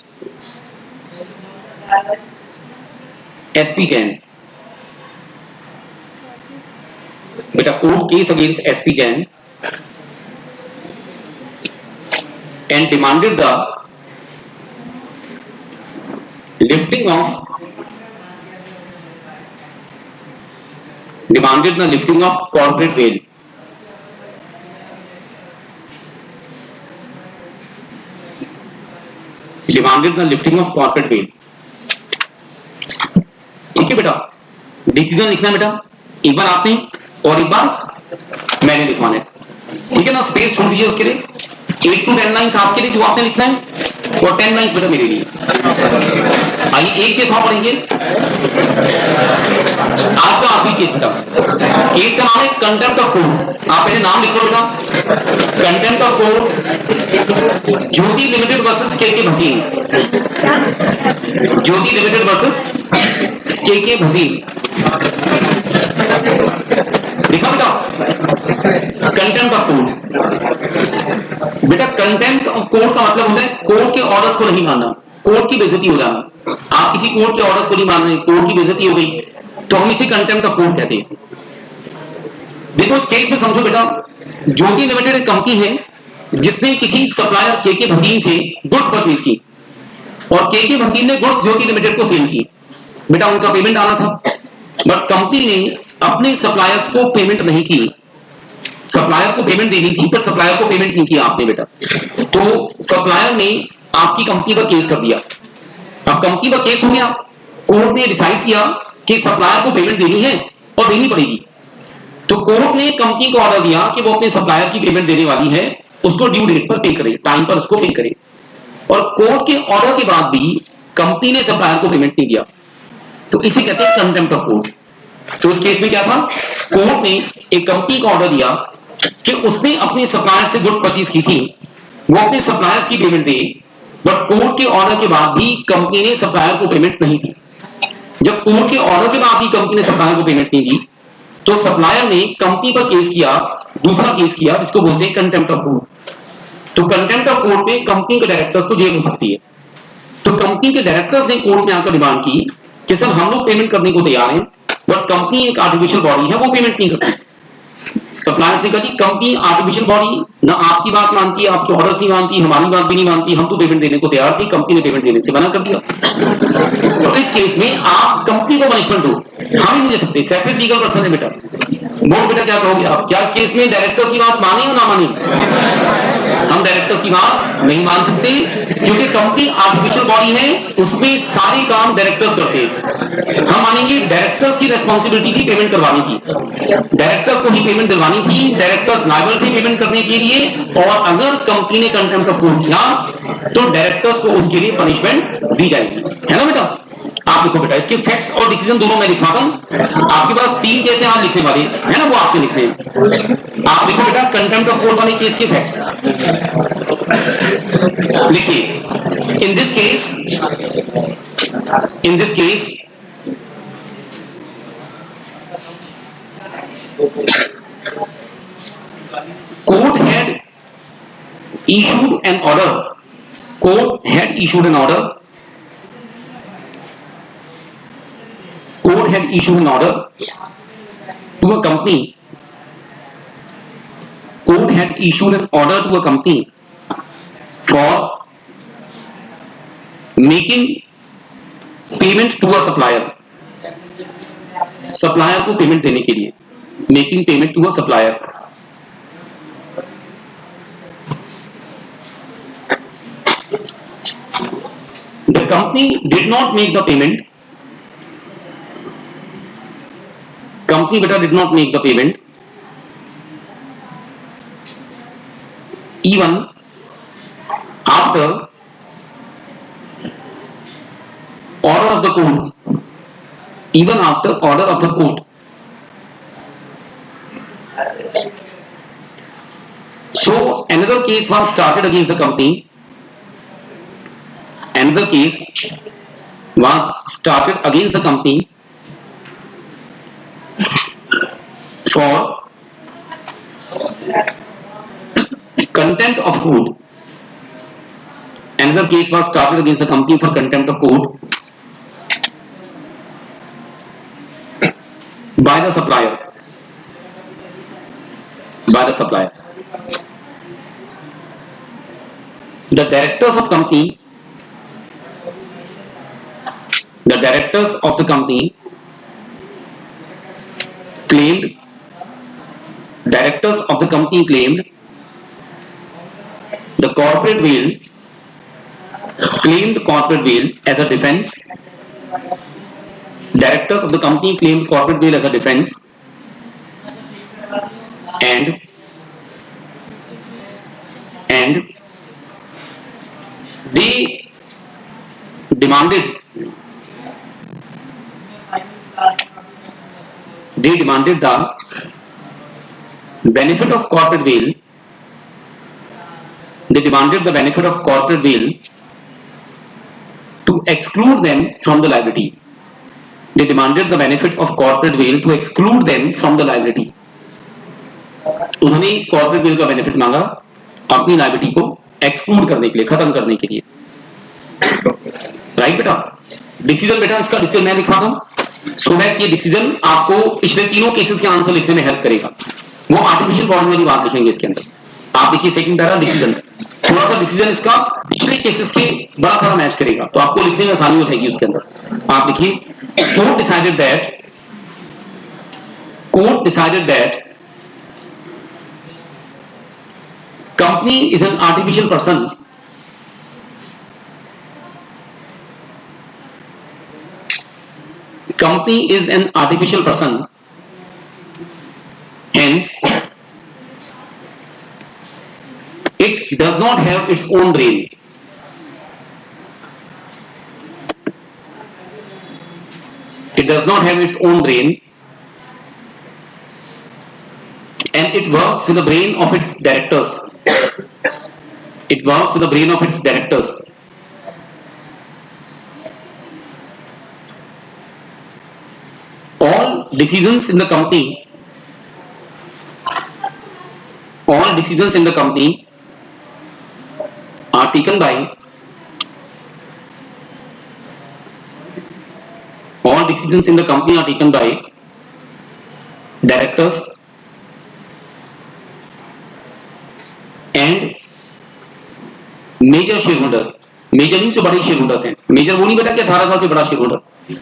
SP Jain. बेटा court case against SP Jain and demanded the lifting of corporate bail. Demanded the lifting of corporate bail. ठीक है बेटा, decision लिखना है बेटा, एक बार आपने और एक बार मैंने लिखवाना है, ठीक है ना। स्पेस छोड़ दीजिए उसके लिए, 8 to 10 लाइंस आपके लिए जो आपने लिखना है और 10 लाइंस बेटा मेरे लिए। आइए एक केस और पढ़ेंगे, आपका आखिरी केस बेटा। केस का नाम है कंटेम्प्ट ऑफ कोर्ट। आप पहले नाम लिखो बेटा, contempt of court Jyoti limited versus के भसीन। ज्योति लिमिटेड वर्सेस के भसीन। लिखा बेटा, कंटेम्प्ट ऑफ कोर्ट। बेटा कंटेम्प्ट ऑफ कोर्ट का मतलब होता है कोर्ट के ऑर्डर्स को नहीं मानना, कोर्ट की बेइज्जती हो जाना। आप किसी कोर्ट के ऑर्डर्स को नहीं मान रहे, कोर्ट की बेइज्जती हो गई, तो हम इसे कंटेम्प्ट ऑफ कोर्ट कहते हैं। देखो इस केस में समझो बेटा, ज्योति लिमिटेड एक कंपनी है जिसने किसी सप्लायर के भसीन से गुड्स परचेज की और के भसीन ने गुड्स ज्योति लिमिटेड को सेल की। बेटा उनका पेमेंट आना था, बट कंपनी ने अपने सप्लायर्स को पेमेंट नहीं की। सप्लायर को पेमेंट देनी थी पर सप्लायर को पेमेंट नहीं किया आपने बेटा, तो सप्लायर ने आपकी कंपनी पर केस कर दिया। अब कंपनी पर केस हो गया, कोर्ट ने डिसाइड किया कि सप्लायर को पेमेंट देनी है और देनी पड़ेगी। तो कोर्ट ने कंपनी को ऑर्डर दिया कि वो अपने सप्लायर की पेमेंट देने वाली है, उसको ड्यू डेट पर पे करे, टाइम पर उसको पे करे। और कोर्ट के ऑर्डर के बाद भी कंपनी ने सप्लायर को पेमेंट नहीं दिया, तो इसे कहते हैं कंटेम्प्ट ऑफ कोर्ट। तो इस केस में क्या था, कोर्ट ने एक कंपनी को ऑर्डर दिया कि उसने अपने सप्लायर से गुड्स परचेज की थी, वो अपने सप्लायर्स की पेमेंट दे, बट कोर्ट के ऑर्डर के बाद भी कंपनी ने सप्लायर को पेमेंट नहीं दी। जब कोर्ट के ऑर्डर के बाद भी कंपनी ने सप्लायर को पेमेंट नहीं दी, तो सप्लायर ने कंपनी पर केस किया, दूसरा केस किया जिसको बोलते हैं कंटेम्प्ट ऑफ कोर्ट। तो कंटेम्प्ट ऑफ कोर्ट में कंपनी के डायरेक्टर्स को जेल हो सकती है। तो कंपनी के डायरेक्टर्स ने कोर्ट में आकर डिमांड की कि सर हम लोग पेमेंट करने को तैयार हैं, बट कंपनी एक आर्टिफिशियल बॉडी है, वो पेमेंट नहीं करती। सप्लायर्स ने कहा कि कंपनी आर्टिफिशियल बॉडी ना आपकी बात मानती है, आपके ऑर्डर्स नहीं मानती, हमारी बात भी नहीं मानती, हम तो पेमेंट देने को तैयार थे, कंपनी ने पेमेंट देने से मना कर दिया। तो इस केस में आप कंपनी को पनिशमेंट दो, हम ही नहीं दे सकते, सेपरेट लीगल पर्सन है बेटा। बोल बेटा क्या कहोगे आप, क्या इस केस में डायरेक्टर्स की बात माने या ना माने? हम डायरेक्टर्स की बात नहीं मान सकते, क्योंकि कंपनी आर्टिफिशियल बॉडी है, उसमें सारे काम डायरेक्टर्स करते हैं। हम मानेंगे डायरेक्टर्स की रिस्पॉन्सिबिलिटी थी पेमेंट करवाने की, डायरेक्टर्स को ही पेमेंट दिलवानी थी, डायरेक्टर्स लायबल थे पेमेंट करने के लिए, और अगर कंपनी ने कंटेम्प्ट ऑफ कोर्ट किया तो डायरेक्टर्स को उसके लिए पनिशमेंट दी जाएगी, है ना बेटा। आप लिखो बेटा, इसके फैक्ट्स और डिसीजन दोनों मैं लिखवाता हूं। आपके पास 3 केस यहाँ लिखने वाले है ना, वो आपके लिखने हैं। आप लिखो बेटा कंटेम्प्ट ऑफ कोर्ट वाले केस के फैक्ट्स लिखिए। In this case court had issued an order. Court had issued an order. Court had issued an order to a company. Court had issued an order to a company for making payment to a supplier. Supplier को payment देने के लिए, making payment to a supplier. The company did not make the payment. Company बेटा did not make the payment even after order of the court. Even after order of the court another case was started against the company. Another case was started against the company for contempt of court. Another case was started against the company for contempt of court by the supplier. By the supplier. The directors of company, the directors of the company claimed, directors of the company claimed the corporate veil, claimed corporate veil as a defense. Directors of the company claimed corporate veil as a defense, and they demanded the benefit of corporate veil. They demanded the benefit of corporate veil to exclude them from the liability. They demanded the benefit of corporate veil to exclude them from the liability. उन्होंने corporate veil का benefit मांगा अपनी liability को exclude करने के लिए, खत्म करने के लिए. राइट बेटा? डिसीजन बेटा इसका डिसीजन मैं लिखवा दूं सो दैट ये डिसीजन आपको पिछले तीनों केसेस के आंसर लिखने में हेल्प करेगा. वो आर्टिफिशियल बॉन्ड वाली बात लिखेंगे इसके अंदर. आप देखिए सेकंड पैरा डिसीजन, थोड़ा सा डिसीजन इसका पिछले केसेस के बड़ा सारा मैच करेगा तो आपको लिखने में आसानी हो जाएगी उसके अंदर. आप लिखिए court decided that company is an artificial person. Company is an artificial person. Hence, it does not have its own brain. It does not have its own brain, and it works with the brain of its directors. It works with the brain of its directors. All decisions in the company are taken by directors and major share holders. Major नहीं से बड़े share holders हैं. Major वो नहीं बेटा कि 18 साल से बड़ा शेयर होल्डर.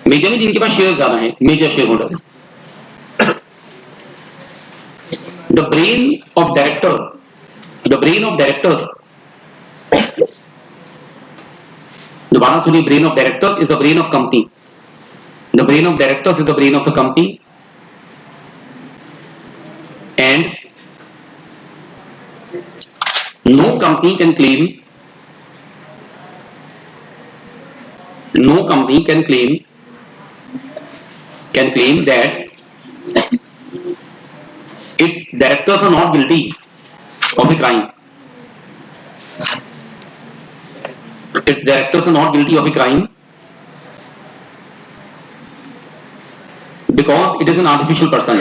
मेजर नहीं जिनके पास शेयर ज्यादा है, major share holders. The brain of directors. दोबारा सुनिए, brain of directors is the brain of company. The brain of directors is the brain of the company, and no company can claim that its directors are not guilty of a crime. Its directors are not guilty of a crime because it is an artificial person.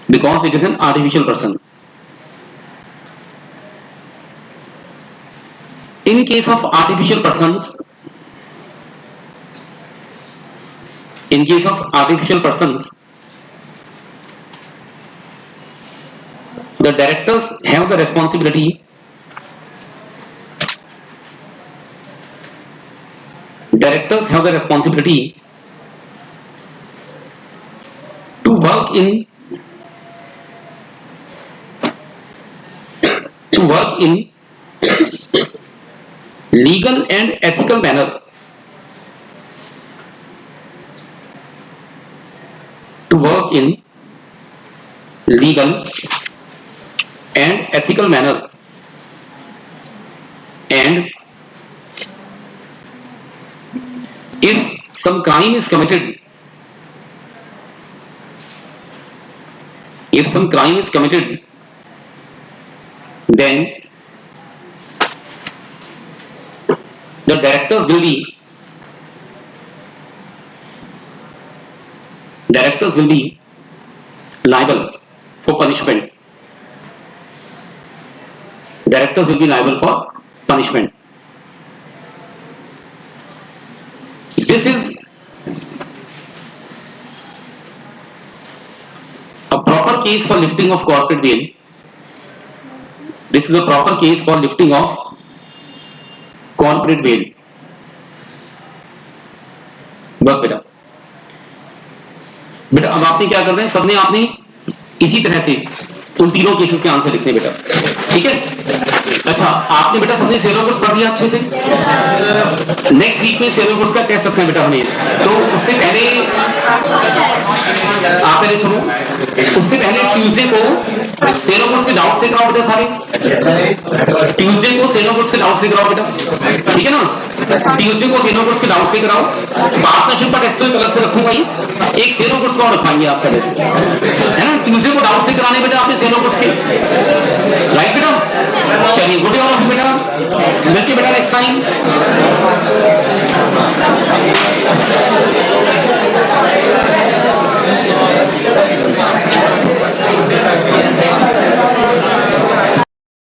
Because it is an artificial person. In case of artificial persons, the directors have the responsibility to work in legal and ethical manner. To work in legal and ethical manner, and if some crime is committed, if some crime is committed, then the directors will be liable for punishment. Directors will be liable for punishment. This is a proper case for lifting of corporate bail. This is a proper case for lifting of corporate bail. बस बेटा अब आपने क्या करना है, सबने आपने इसी तरह से उन तीनों केसेस के आंसर लिखने बेटा, ठीक है। अच्छा, आपने बेटा सबने सिलेबस पढ़ दिया अच्छे से। नेक्स्ट वीक में सिलेबस का टेस्ट रखना है बेटा हमें, तो उससे पहले आप पहले सुनो, उससे पहले ट्यूसडे को सिलेबस के डाउट्स लेकर आओ बेटा सारे। ट्यूसडे को सिलेबस के डाउट्स लेकर आओ बेटा, ठीक है ना। ट्यूसडे को सिलेबस के डाउट्स लेकर आओ। पार्टनरशिप का टेस्ट तो अलग से रखूंगा ही, एक सिलेबस का और रखवाएंगे आपका टेस्ट, है ना। ट्यूसडे को डाउट्स लेकर आने बेटा आपने सिलेबस के, राइट बेटा। चलिए गुड ऑल ऑफ यू बेटा, मिलके बेटा नेक्स्ट टाइम।